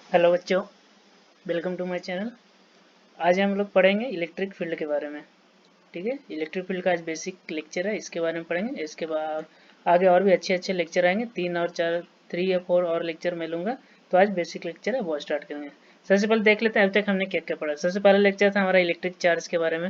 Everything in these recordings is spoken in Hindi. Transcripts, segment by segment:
हेलो बच्चों, वेलकम टू माय चैनल। आज हम लोग पढ़ेंगे इलेक्ट्रिक फील्ड के बारे में। ठीक है, इलेक्ट्रिक फील्ड का आज बेसिक लेक्चर है, इसके बारे में पढ़ेंगे। इसके बाद आगे और भी अच्छे अच्छे लेक्चर आएंगे, 3 और लेक्चर मैं लूँगा। तो आज बेसिक लेक्चर है, वो स्टार्ट करेंगे। सबसे पहले देख लेते हैं अभी तक हमने क्या क्या पढ़ा। सबसे पहला लेक्चर था हमारा इलेक्ट्रिक चार्ज के बारे में।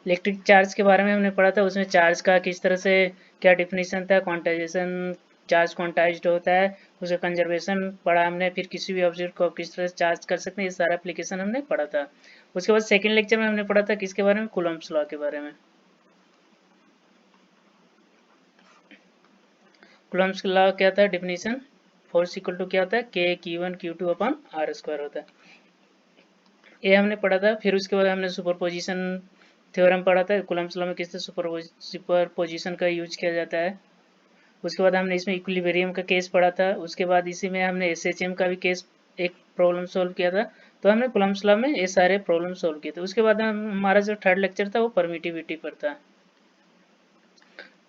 इलेक्ट्रिक चार्ज के बारे में हमने पढ़ा था, उसमें चार्ज का किस तरह से क्या डिफिनीशन था, क्वांटाइजेशन, चार्ज क्वांटाइज्ड होता है, उसका कंजर्वेशन पढ़ा हमने, फिर किसी भी ऑब्जेक्ट को किस तरह से चार्ज कर सकते हैं, ये सारा एप्लीकेशन हमने पढ़ा था। उसके बाद सेकंड लेक्चर में हमने पढ़ा था किसके बारे में, कूलम्ब्स लॉ के बारे में। कूलम्ब्स लॉ क्या था, डिफिनीशन, फोर्स इक्वल टू क्या होता है, के Q1 Q2 upon r square होता है, ये हमने पढ़ा था। फिर उसके बाद हमने सुपरपोजिशन थ्योरम पढ़ा था, कूलम्ब्स लॉ में किस तरह सुपरपोजिशन का यूज किया जाता है। उसके बाद हमने इसमें इक्विलिब्रियम का केस पढ़ा था। उसके बाद इसी में हमने SHM का भी केस एक प्रॉब्लम सॉल्व किया था। तो हमने कूलम्ब्स लॉ में ये सारे प्रॉब्लम सॉल्व किए थे। उसके बाद हमारा जो थर्ड लेक्चर था वो परमिटिविटी पर था।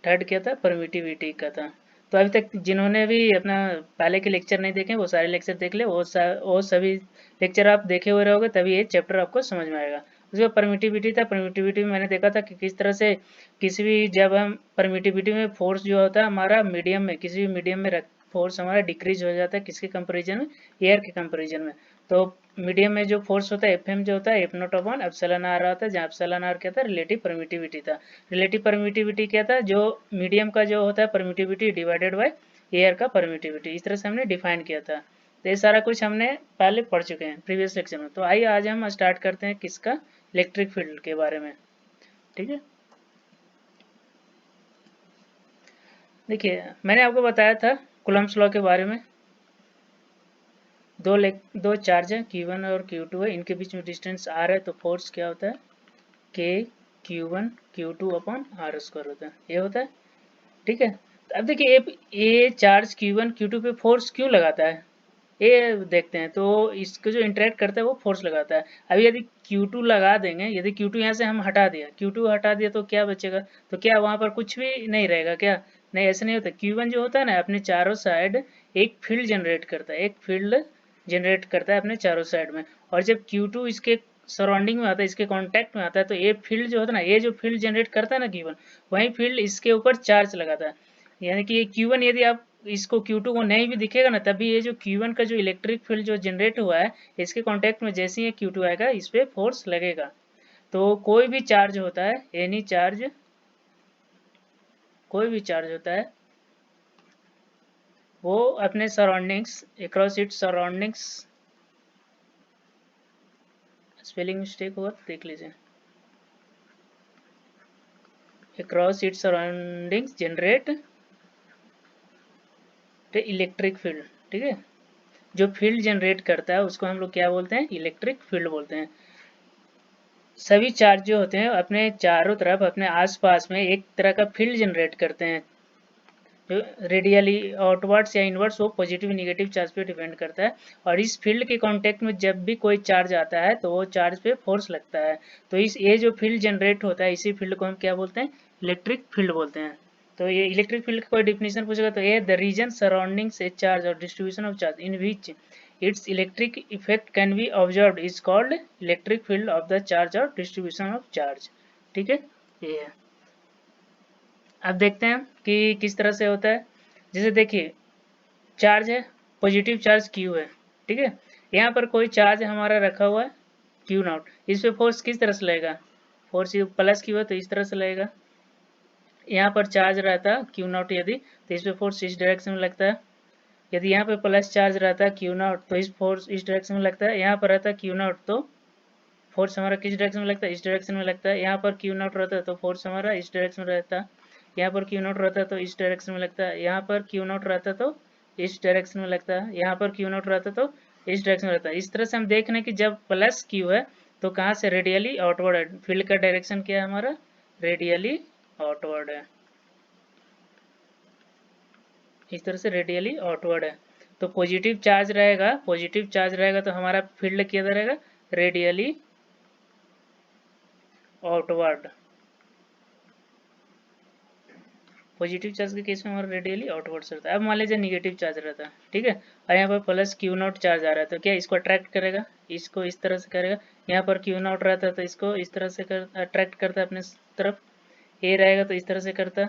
थर्ड क्या था, परमिटिविटी का था। तो अभी तक जिन्होंने भी अपना पहले के लेक्चर नहीं देखे वो सारे लेक्चर देख ले, वो सभी लेक्चर आप देखे हुए रहोगे तभी ये चैप्टर आपको समझ में आएगा। उसके बाद परमिटिविटी था। परमिटिविटी में मैंने देखा था कि किस तरह से किसी भी, जब हम परमिटिविटी में फोर्स जो होता है हमारा मीडियम में, किसी भी मीडियम में फोर्स हमारा डिक्रीज हो जाता है, किसके कंपेरिजन में, एयर के कंपेरिजन में। तो मीडियम में जो फोर्स होता है FM जो होता है F0 अपॉन एप्सिलॉन आर होता है, जहाँ एप्सिलॉन आर क्या था, रिलेटिव परमिटिविटी था। रिलेटिव परमिटिविटी क्या था, जो मीडियम का जो होता है परमिटिविटी डिवाइडेड बाय एयर का परमिटिविटी, इस तरह से हमने डिफाइन किया था। तो ये सारा कुछ हमने पहले पढ़ चुके हैं प्रीवियस लेक्चर में। तो आइए आज हम स्टार्ट करते हैं किसका, इलेक्ट्रिक फील्ड के बारे में। ठीक है, देखिए मैंने आपको बताया था कूलम्ब्स लॉ के बारे में। दो चार्ज है Q1 और Q2 है, इनके बीच में डिस्टेंस R है, तो फोर्स क्या होता है, K Q1 Q2 upon r square होता है, ये होता है। ठीक है, तो अब देखिए ये चार्ज Q1 Q2 पे फोर्स क्यों लगाता है, ये देखते हैं। तो इसको जो इंटरेक्ट करता है वो फोर्स लगाता है। अभी यदि Q2 लगा देंगे, यदि Q2 यहाँ से हम हटा दिया, Q2 हटा दिया तो क्या बचेगा, तो क्या वहाँ पर कुछ भी नहीं रहेगा क्या, नहीं ऐसा नहीं होता। Q1 जो होता है ना अपने चारों साइड एक फील्ड जनरेट करता है, एक फील्ड जनरेट करता है अपने चारों साइड में। और जब Q2 इसके सराउंडिंग में आता है, इसके कांटेक्ट में आता है, तो ये फील्ड जो होता है ना, ये जो फील्ड जनरेट करता है ना Q1, वही फील्ड इसके ऊपर चार्ज लगाता है। यानी कि ये Q1 यदि आप इसको Q2 को नहीं भी दिखेगा ना, तभी ये जो Q1 का जो इलेक्ट्रिक फील्ड जो जनरेट हुआ है, इसके कांटेक्ट में जैसे ही Q2 आएगा इस पे फोर्स लगेगा। तो कोई भी चार्ज होता है, एनी चार्ज, कोई भी चार्ज होता है, वो अपने surroundings, across its surroundings, spelling mistake हुआ तो देख लीजिए, across its surroundings generate the electric field. ठीक है, जो फील्ड जनरेट करता है उसको हम लोग क्या बोलते हैं, इलेक्ट्रिक फील्ड बोलते हैं। सभी चार्ज जो होते हैं अपने चारों तरफ, अपने आसपास में एक तरह का फील्ड जनरेट करते हैं, जो रेडियली आउटवर्ड्स या इनवर्ड्स, वो पॉजिटिव निगेटिव चार्ज पे डिपेंड करता है। और इस फील्ड के कांटेक्ट में जब भी कोई चार्ज आता है तो वो चार्ज पे फोर्स लगता है। तो इस ये जो फील्ड जनरेट होता है इसी फील्ड को हम क्या बोलते हैं, इलेक्ट्रिक फील्ड बोलते हैं। तो ये इलेक्ट्रिक फील्ड का कोई डिफिनेशन पूछेगा तो ये the region surroundings a charge और distribution of charge in which its electric effect can be observed is called electric field of the charge or distribution of charge। ठीक है, ये है। अब देखते हैं कि किस तरह से होता है। जैसे देखिए चार्ज है, पॉजिटिव चार्ज Q है। ठीक है, यहाँ पर कोई चार्ज हमारा रखा हुआ है Q0, इस पे फोर्स किस तरह से लगेगा, फोर्स प्लस Q है तो इस तरह से लगेगा। यहाँ पर चार्ज रहता है Q0 यदि, तो इस पे फोर्स इस डायरेक्शन में लगता है। यदि यहाँ पे प्लस चार्ज रहता है Q0 तो इस फोर्स इस डायरेक्शन में लगता है। यहाँ पर रहता है Q0 तो फोर्स हमारा किस डायरेक्शन में लगता है, इस डायरेक्शन में लगता है। यहाँ पर Q0 रहता है तो फोर्स हमारा इस डायरेक्शन में रहता है। यहाँ पर Q0 रहता है तो इस डायरेक्शन में लगता है। यहाँ पर Q0 रहता है तो इस डायरेक्शन में लगता है। यहाँ पर Q0 रहता है तो इस डायरेक्शन में रहता है। इस तरह से हम देख रहे हैं कि जब प्लस Q है तो कहाँ से, रेडियली आउटवर्ड है। फील्ड का डायरेक्शन क्या है हमारा, रेडियली आउटवर्ड है। इस तरह से रेडियली आउटवर्ड है। तो पॉजिटिव चार्ज रहेगा, पॉजिटिव चार्ज रहेगा तो हमारा फील्ड किधर रहेगा, रेडियली आउटवर्ड। पॉजिटिव चार्ज के केस में हमारा रेडियली आउटवर्ड्स रहता है। अब मान लीजिए निगेटिव चार्ज रहता है, ठीक है, और यहाँ पर प्लस क्यू नॉट चार्ज आ रहा है, तो क्या इसको अट्रैक्ट करेगा, इसको इस तरह से करेगा। यहाँ पर क्यू नॉट रहता है तो इसको इस तरह से अट्रैक्ट करता है अपने तरफ, ए रहेगा तो इस तरह से करता,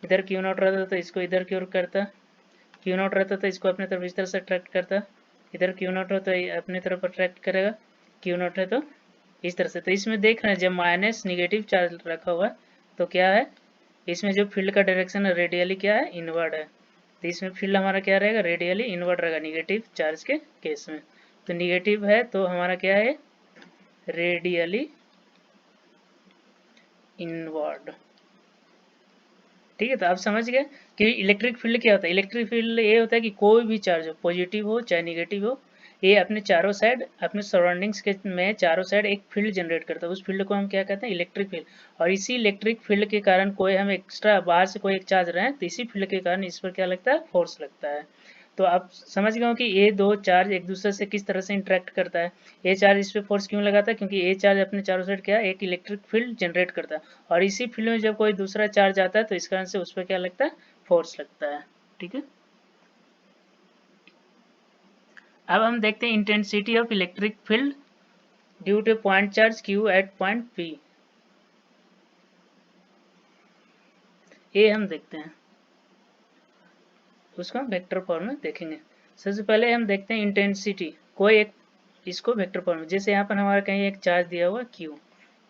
इधर क्यू नॉट रहता तो इसको इधर की ओर करता, क्यू नॉट रहता तो इसको अपने तरफ इस तरह से अट्रैक्ट करता, इधर क्यू नॉट हो तो अपने तरफ अट्रैक्ट करेगा, क्यू नॉट है तो इस तरह से। तो इसमें देख रहे हैं जब माइनस निगेटिव चार्ज रखा हुआ है तो क्या है, इसमें जो फील्ड का डायरेक्शन है रेडियली क्या है, इनवर्ड है। तो इसमें फील्ड हमारा क्या रहेगा, रेडियली इनवर्ड रहेगा निगेटिव चार्ज के केस में। तो निगेटिव है तो हमारा क्या है, रेडियली इनवर्ड। ठीक है, तो आप समझ गए कि इलेक्ट्रिक फील्ड क्या होता है। इलेक्ट्रिक फील्ड ये होता है कि कोई भी चार्ज हो, पॉजिटिव हो चाहे निगेटिव हो, ये अपने चारों साइड, अपने सराउंडिंग्स के में चारों साइड एक फील्ड जनरेट करता है। उस फील्ड को हम क्या कहते हैं, इलेक्ट्रिक फील्ड। और इसी इलेक्ट्रिक फील्ड के कारण कोई हम एक्स्ट्रा बाहर से कोई एक चार्ज रहे तो इसी फील्ड के कारण इस पर क्या लगता है, फोर्स लगता है। तो आप समझ गए हो कि ये दो चार्ज एक दूसरे से किस तरह से इंटरेक्ट करता है। ये चार्ज इस पे फोर्स क्यों लगाता है, क्योंकि ये चार्ज अपने चारों साइड क्या एक इलेक्ट्रिक फील्ड जनरेट करता है, और इसी फील्ड में जब कोई दूसरा चार्ज आता है तो इस कारण से उस पर क्या लगता है, फोर्स लगता है। ठीक है, अब हम देखते हैं intensity of electric field due to point charge q at point P. ये हम देखते हैं, उसको हम वेक्टर फॉर्म में देखेंगे। सबसे पहले हम देखते हैं इंटेंसिटी, कोई एक इसको वेक्टर फॉर्म में, जैसे यहाँ पर हमारा कहीं एक चार्ज दिया हुआ क्यू,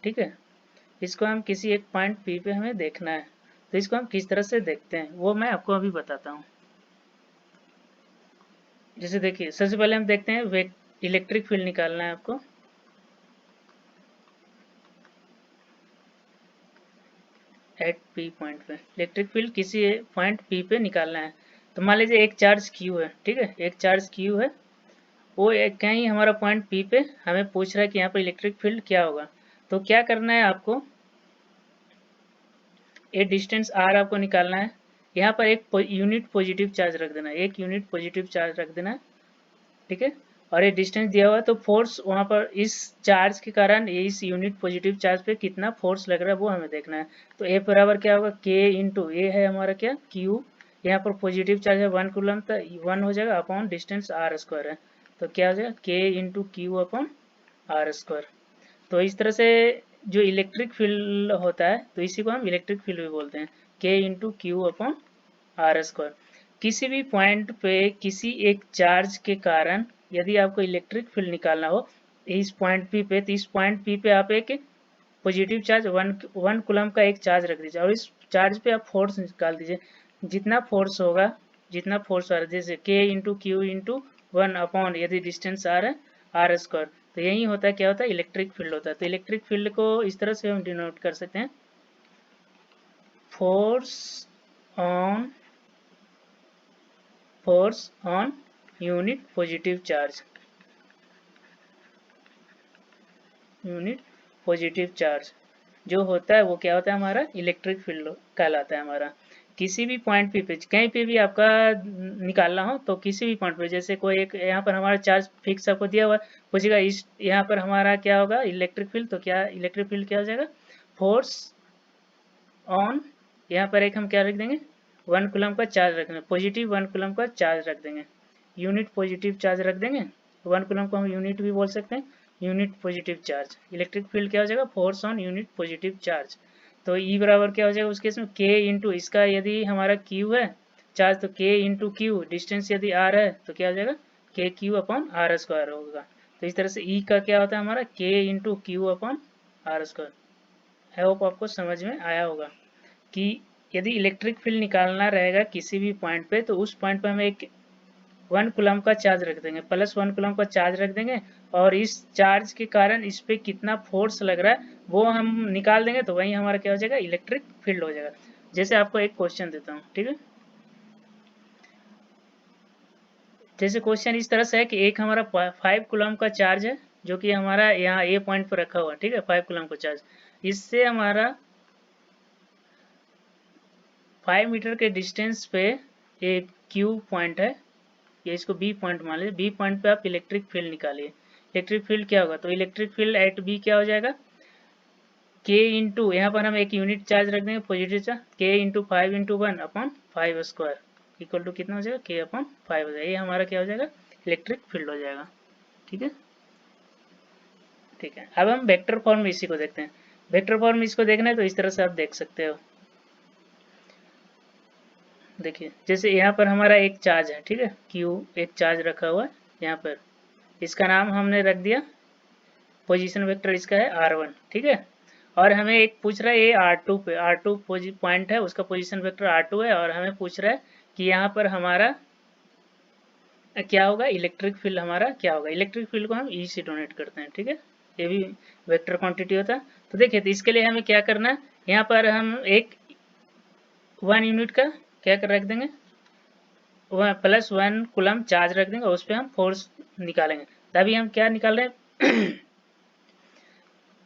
ठीक है, इसको हम किसी एक पॉइंट पी पे हमें देखना है, तो इसको हम किस तरह से देखते हैं वो मैं आपको अभी बताता हूँ। जैसे देखिए सबसे पहले हम देखते हैं इलेक्ट्रिक फील्ड निकालना है आपको। एट पी पॉइंट पे इलेक्ट्रिक फील्ड किसी पॉइंट पी पे निकालना है। तो मान लीजिए एक चार्ज क्यू है, ठीक है, एक चार्ज क्यू है, वो एक कहीं हमारा पॉइंट पी पे हमें पूछ रहा है कि यहाँ पर इलेक्ट्रिक फील्ड क्या होगा। तो क्या करना है आपको, ये डिस्टेंस आर आपको निकालना है। यहाँ पर एक यूनिट पॉजिटिव चार्ज रख देना है, एक यूनिट पॉजिटिव चार्ज रख देना है, ठीक है, और ये डिस्टेंस दिया हुआ है तो फोर्स वहाँ पर इस चार्ज के कारण इस यूनिट पॉजिटिव चार्ज पे कितना फोर्स लग रहा है वो हमें देखना है। तो ए बराबर क्या होगा, के इंटू ए है हमारा क्या, क्यू, यहाँ पर पॉजिटिव चार्ज है 1 कूलम, तो 1 हो जाएगा अपॉन डिस्टेंस आर स्क्वायर है, तो क्या हो जाएगा k into q upon r square. तो इस तरह से जो इलेक्ट्रिक फील्ड होता है तो इसी को हम इलेक्ट्रिक फील्ड भी बोलते हैं, k into q upon r square. किसी भी पॉइंट पे किसी एक चार्ज के कारण यदि आपको इलेक्ट्रिक फील्ड निकालना हो इस पॉइंट पी पे, तो इस पॉइंट पी पे आप एक पॉजिटिव चार्ज 1 कूलम का एक चार्ज रख दीजिए और इस चार्ज पे आप फोर्स निकाल दीजिए। जितना फोर्स होगा, जितना फोर्स आ रहा है, जैसे के इंटू क्यू इंटू 1 अपॉन यदि डिस्टेंस आर है आर स्क्वायर, तो यही होता है क्या होता है, इलेक्ट्रिक फील्ड होता है। तो इलेक्ट्रिक फील्ड को इस तरह से हम डिनोट कर सकते हैं, force on unit positive charge, unit positive charge जो होता है वो क्या होता है, हमारा इलेक्ट्रिक फील्ड कहलाता है हमारा। किसी भी पॉइंट पे कहीं पे भी आपका निकालना हो तो किसी भी पॉइंट पे, जैसे कोई एक यहाँ पर हमारा चार्ज फिक्स आपको दिया हुआ है, पूछेगा इस यहाँ पर हमारा क्या होगा इलेक्ट्रिक फील्ड, तो क्या इलेक्ट्रिक फील्ड क्या हो जाएगा, फोर्स ऑन, यहाँ पर एक हम क्या रख देंगे 1 कूलम का चार्ज रख देंगे, पॉजिटिव 1 कूलम का चार्ज रख देंगे, यूनिट पॉजिटिव चार्ज रख देंगे। 1 कूलम को हम यूनिट भी बोल सकते हैं, unit positive charge. Electric field क्या हो जाएगा, force on unit positive charge. तो ई बराबर क्या हो जाएगा उस केस में, के इंटू इसका यदि हमारा क्यू है चार्ज, तो के इंटू क्यू, डिस्टेंस यदि आर है तो क्या हो जाएगा के क्यू अपॉन आर स्क्वायर होगा। तो इस तरह से ई का क्या होता है हमारा k into q upon r square. I hope आपको समझ में आया होगा कि यदि इलेक्ट्रिक फील्ड निकालना रहेगा किसी भी पॉइंट पे तो उस पॉइंट पे हम एक 1 कूलम का चार्ज रख देंगे, प्लस 1 कूलम का चार्ज रख देंगे, और इस चार्ज के कारण इस पे कितना फोर्स लग रहा है वो हम निकाल देंगे, तो वही हमारा क्या हो जाएगा इलेक्ट्रिक फील्ड हो जाएगा। जैसे आपको एक क्वेश्चन देता हूँ, ठीक है, जैसे क्वेश्चन इस तरह से है कि एक हमारा 5 कूलम का चार्ज है जो कि हमारा यहाँ ए पॉइंट पर रखा हुआ है, ठीक है, 5 कूलम का चार्ज, इससे हमारा 5 मीटर के डिस्टेंस पे एक क्यू पॉइंट है, ये इसको बी पॉइंट मान लीजिए, बी पॉइंट पे आप इलेक्ट्रिक फील्ड निकालिए। इलेक्ट्रिक फील्ड क्या होगा, तो इलेक्ट्रिक फील्ड एट बी क्या हो जाएगा, के इंटू, यहाँ पर हम एक यूनिट चार्ज रख देंगे positive charge, k into 5 into 1 upon 5 square equal to कितना हो जाएगा, के अपॉन 5 हो जाएगा। ये हमारा क्या हो जाएगा, इलेक्ट्रिक फील्ड हो जाएगा। ठीक है, ठीक है। अब हम वेक्टर फॉर्म में इसी को देखते हैं। वेक्टर फॉर्म में इसको देखना है तो इस तरह से आप देख सकते हो। देखिए जैसे यहाँ पर हमारा एक चार्ज है, ठीक है, क्यू एक चार्ज रखा हुआ है यहाँ पर, इसका नाम हमने रख दिया, पोजीशन वेक्टर इसका है R1, ठीक है। और हमें एक पूछ रहा है ये R2 पे, R2 पॉइंट है, उसका पोजीशन वेक्टर R2 है, और हमें पूछ रहा है कि यहाँ पर हमारा क्या होगा, इलेक्ट्रिक फील्ड हमारा क्या होगा। इलेक्ट्रिक फील्ड को हम ई से डोनेट करते हैं, ठीक है, ये भी वेक्टर क्वांटिटी होता है। तो देखिए, तो इसके लिए हमें क्या करना है, यहाँ पर हम एक 1 यूनिट का क्या कर रख देंगे, +1 कूलम चार्ज रख देंगे, उस पर हम फोर्स निकालेंगे। तभी हम क्या निकाल रहे हैं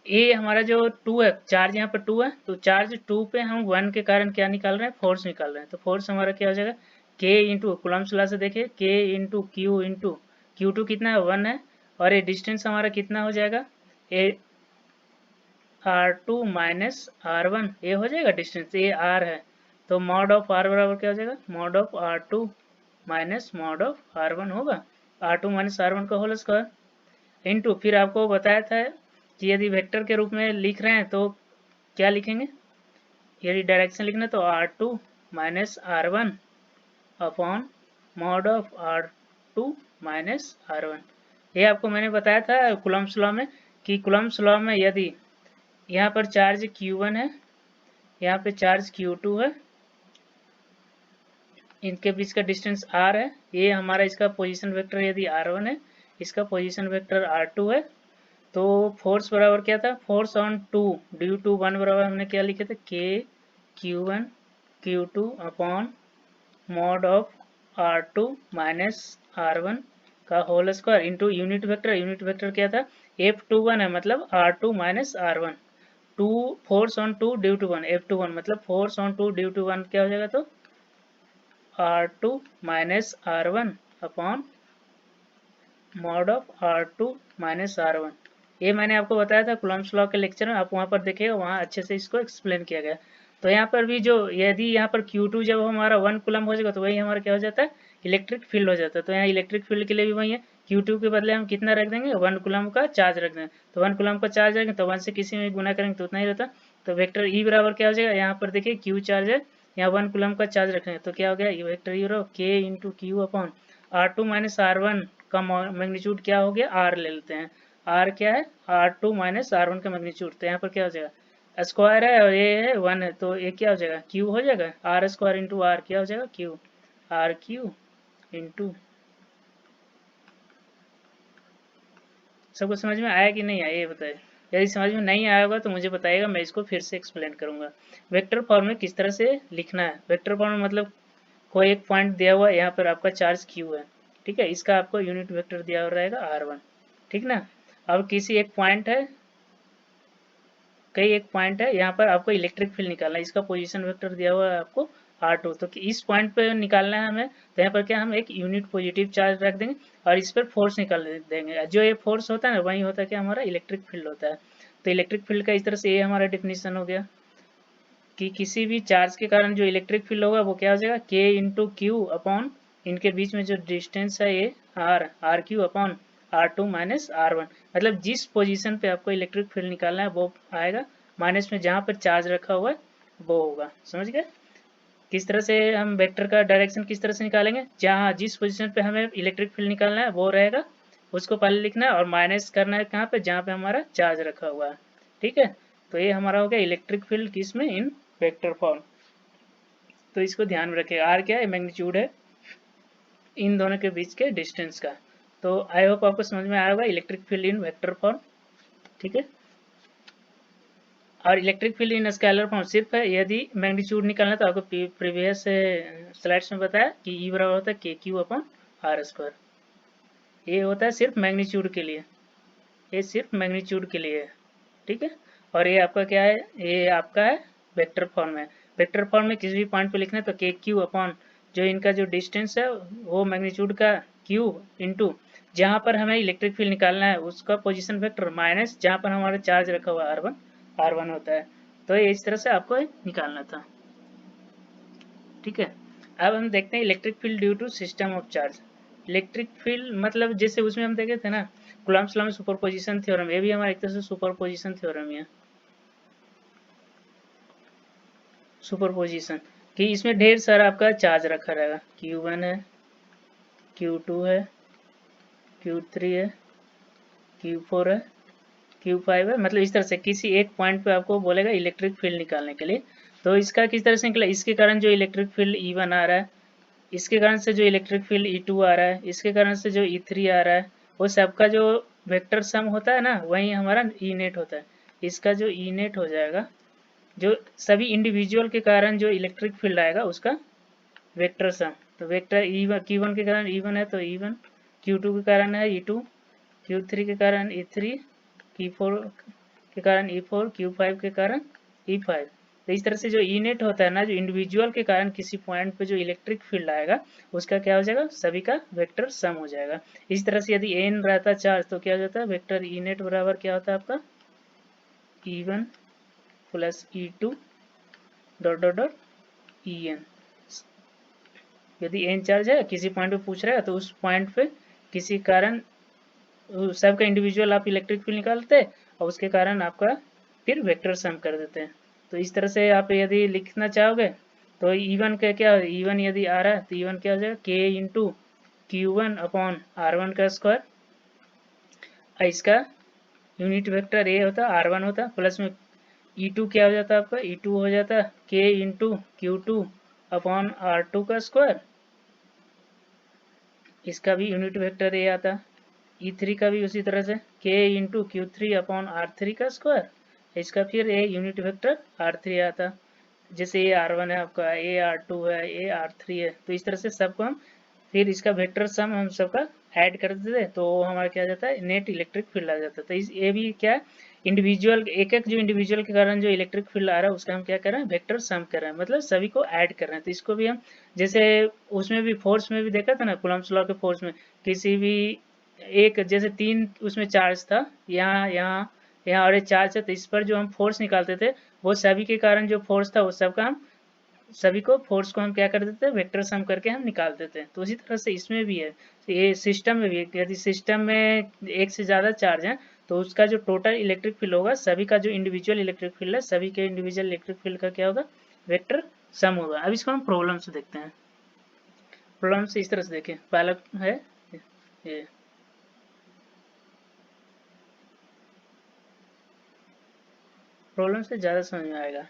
ये हमारा जो 2 है, चार्ज यहाँ पर 2 है, तो चार्ज 2 पे हम 1 के कारण क्या निकाल रहे हैं, फोर्स निकाल रहे हैं। तो फोर्स हमारा क्या हो जाएगा, K इंटू कूलम्स लॉ से देखिए, K इंटू Q2 कितना है, 1 है, और ये डिस्टेंस हमारा कितना हो जाएगा, ये R2 माइनस R1, ये हो जाएगा डिस्टेंस, ये R है, तो मॉड ऑफ R बराबर क्या हो जाएगा, mod of R2 minus mod of R1 होगा, R2 माइनस R1 का होल स्क्वायर इंटू, फिर आपको बताया था कि यदि वेक्टर के रूप में लिख रहे हैं तो क्या लिखेंगे, यदि डायरेक्शन लिखना तो R2 minus R1 upon mod of R2 minus R1। ये आपको मैंने बताया था कूलम्स लॉ में, कि कूलम्स लॉ में यदि यहाँ पर चार्ज Q1 है, यहाँ पे चार्ज Q2 है, इनके बीच का डिस्टेंस R है, ये हमारा इसका पोजीशन वेक्टर यदि R1 है, इसका पोजीशन वेक्टर R2 है, तो फोर्स बराबर क्या था, फोर्स ऑन 2 ड्यू टू 1 बराबर हमने क्या लिखे थे, K Q1 Q2 upon mod of R2 minus R1 का whole square into unit vector क्या था, F21 है, मतलब R2 minus R1, 2 force on 2 due to 1, F21 मतलब फोर्स ऑन 2 ड्यू टू 1 क्या हो जाएगा, तो R2 minus R1 upon mod of R2 minus R1। ये मैंने आपको बताया था कूलम्स लॉ के लेक्चर में, आप वहाँ पर देखिएगा, वहाँ अच्छे से इसको एक्सप्लेन किया गया। तो यहाँ पर भी जो, यदि यहाँ पर Q2 जब हमारा 1 कूलम हो जाएगा तो वही हमारा क्या हो जाता है, इलेक्ट्रिक फील्ड हो जाता है। तो यहाँ इलेक्ट्रिक फील्ड के लिए भी वही है, Q2 के बदले हम कितना रख देंगे, 1 कूलम का चार्ज रख देंगे, तो 1 कूलम का चार्ज रखेंगे तो 1 से किसी में गुना करेंगे तो उतना ही रहता। तो वेक्टर ई बराबर क्या हो जाएगा, यहाँ पर देखिए Q चार्ज है, यहाँ 1 कूलम का चार्ज रखेंगे तो क्या हो गया, vector E K into Q upon R2 minus R1 का मैग्नीट्यूड क्या हो गया, R ले लेते हैं, R क्या है, R2 माइनस R1 का मैग्नीट्यूड, तो यहाँ पर क्या हो जाएगा, स्क्वायर है और ये है 1 है, तो ये क्या हो जाएगा, Q हो जाएगा, R स्क्वायर इंटू R क्या हो जाएगा, Q, RQ इंटू। सबको समझ में आया कि नहीं आया, ये बताए। यदि समझ में नहीं आया होगा तो मुझे बताइएगा, मैं इसको फिर से एक्सप्लेन करूंगा। वेक्टर फॉर्म में किस तरह से लिखना है, वेक्टर फॉर्म में मतलब कोई एक पॉइंट दिया हुआ है, यहाँ पर आपका चार्ज Q है, ठीक है, इसका आपको यूनिट वेक्टर दिया हुआ रहेगा R1, ठीक ना। अब किसी एक पॉइंट है, कई एक पॉइंट है, यहाँ पर आपको इलेक्ट्रिक फील्ड निकालना है, इसका पोजीशन वेक्टर दिया हुआ है आपको R2, तो इस पॉइंट पे निकालना है हमें, तो यहाँ पर क्या हम एक यूनिट पॉजिटिव चार्ज रख देंगे और इस पर फोर्स निकाल देंगे, जो ये फोर्स होता है ना वही होता है क्या, हमारा इलेक्ट्रिक फील्ड होता है। तो इलेक्ट्रिक फील्ड का इस तरह से ये हमारा डेफिनेशन हो गया कि किसी भी चार्ज के कारण जो इलेक्ट्रिक फील्ड होगा वो क्या हो जाएगा, K इंटू क्यू अपॉन इनके बीच में जो डिस्टेंस है ये are Q upon R2 minus R1, मतलब जिस पोजीशन पे आपको इलेक्ट्रिक फील्ड निकालना है वो आएगा, माइनस में जहाँ पर चार्ज रखा हुआ है वो होगा। समझ गए किस तरह से हम वेक्टर का डायरेक्शन किस तरह से निकालेंगे, जहाँ जिस पोजीशन पे हमें इलेक्ट्रिक फील्ड निकालना है वो रहेगा, उसको पहले लिखना है और माइनस करना है कहाँ पे, जहाँ पे हमारा चार्ज रखा हुआ है, ठीक है। तो ये हमारा हो गया इलेक्ट्रिक फील्ड किस में, इन वेक्टर फॉर्म। तो इसको ध्यान में रखें, आर क्या है, मैग्नीट्यूड है इन दोनों के बीच के डिस्टेंस का। तो आई होप आपको समझ में आया होगा इलेक्ट्रिक फील्ड इन वेक्टर फॉर्म, ठीक है। और इलेक्ट्रिक फील्ड इन स्केलर फॉर्म सिर्फ है यदि मैग्नीट्यूड निकालना, तो आपको प्रीवियस स्लाइड्स में बताया कि ई बराबर होता है k q upon r square, ये होता है सिर्फ मैग्नीट्यूड के लिए, ये सिर्फ मैग्नीट्यूड के लिए है, ठीक है। और ये आपका क्या है, ये आपका है वेक्टर फॉर्म है। वेक्टर फॉर्म में किसी भी पॉइंट पे लिखना है तो के क्यू अपॉन जो इनका जो डिस्टेंस है वो मैग्नीट्यूड का क्यू इंटू जहाँ पर हमें इलेक्ट्रिक फील्ड निकालना है उसका पोजीशन वेक्टर माइनस जहाँ पर हमारा चार्ज रखा हुआ R1, R1 होता है। तो ये इस तरह से आपको निकालना था, ठीक है। अब हम देखते हैं electric field due to system of charge. Electric field मतलब जैसे उसमें हम देखे थे ना कूलम्ब्स लॉ में सुपरपोजिशन थ्योरम, ये भी हमारा एक तरह से सुपरपोजिशन थ्योरम है। सुपरपोजिशन कि इसमें ढेर सारा आपका चार्ज रखा रहेगा, Q1 है, Q2 है, Q3 है, Q4 है, Q5 है, मतलब इस तरह से किसी एक पॉइंट पे आपको बोलेगा इलेक्ट्रिक फील्ड निकालने के लिए। तो इसका किस तरह से निकला, इसके कारण जो इलेक्ट्रिक फील्ड E1 आ रहा है, इसके कारण से जो इलेक्ट्रिक फील्ड E2 आ रहा है, इसके कारण से जो E3 आ रहा है, वो सबका जो वेक्टर सम होता है ना वही हमारा E नेट होता है। इसका जो E नेट हो जाएगा, जो सभी इंडिविजुअल के कारण जो इलेक्ट्रिक फील्ड आएगा उसका वेक्टर सम। तो वेक्टर Q1 के कारण E1 है तो E1, Q2 के कारण है E2, Q3 के कारण E3, Q4 के कारण E4, Q5 के कारण E5। तो इस तरह से जो E नेट होता है ना, जो इंडिविजुअल के कारण किसी पॉइंट पे जो इलेक्ट्रिक फील्ड आएगा उसका क्या हो जाएगा, सभी का वेक्टर सम हो जाएगा। इस तरह से यदि n रहता चार्ज तो क्या हो जाता है, वेक्टर E नेट बराबर क्या होता है आपका E1 plus E2 dot dot dot En। यदि n चार्ज है किसी पॉइंट पे पूछ रहा है तो उस पॉइंट पे किसी कारण सबका इंडिविजुअल आप इलेक्ट्रिक फील्ड निकालते हैं और उसके कारण आपका फिर वेक्टर सम कर देते हैं। तो इस तरह से आप यदि लिखना चाहोगे तो E1 का क्या, E1 यदि आ रहा है तो E1 क्या हो जाएगा, K into Q1 upon R1 का स्क्वायर। इसका यूनिट वेक्टर ए होता है R1 होता, प्लस में E2 क्या हो जाता है आपका, E2 हो जाता है K into Q2 upon R2 का स्क्वायर। इसका भी यूनिट वेक्टर ए आता। E3 का भी उसी तरह से K into Q3 upon R3 का स्क्वायर। इसका फिर ए यूनिट वेक्टर R3 आता। जैसे ये R1 है आपका, ए R2 है, ए R3 है, तो इस तरह से सबको हम फिर इसका वेक्टर सम हम सबका ऐड कर देते तो हमारा क्या जाता है, नेट इलेक्ट्रिक फील्ड आ जाता है। तो इस ये भी क्या इंडिविजुअल, एक एक जो इंडिविजुअल के कारण जो इलेक्ट्रिक फील्ड आ रहा है उसका हम क्या कर रहे हैं, वेक्टर सम कर रहे हैं, मतलब सभी को ऐड कर रहे हैं। तो इसको भी हम जैसे उसमें भी फोर्स में भी देखा था ना, कूलम्ब्स लॉ के फोर्स में किसी भी एक जैसे तीन उसमें चार्ज था, यहाँ यहाँ यहाँ और एक चार्ज है, तो इस पर जो हम फोर्स निकालते थे वो सभी के कारण जो फोर्स था वो सबका हम सभी को फोर्स को हम क्या कर देते हैं, वेक्टर सम करके हम निकाल देते हैं। तो उसी तरह से इसमें भी है, ये सिस्टम में भी है, यदि सिस्टम में एक से ज़्यादा चार्ज है तो उसका जो टोटल इलेक्ट्रिक फील्ड होगा, सभी का जो इंडिविजुअल इलेक्ट्रिक फील्ड है, सभी के इंडिविजुअल इलेक्ट्रिक फील्ड का क्या होगा, वेक्टर सम होगा। अब इसको हम प्रॉब्लम से देखते हैं। प्रॉब्लम से इस तरह से देखें, पहला है ये प्रॉब्लम से ज़्यादा समझ में आएगा,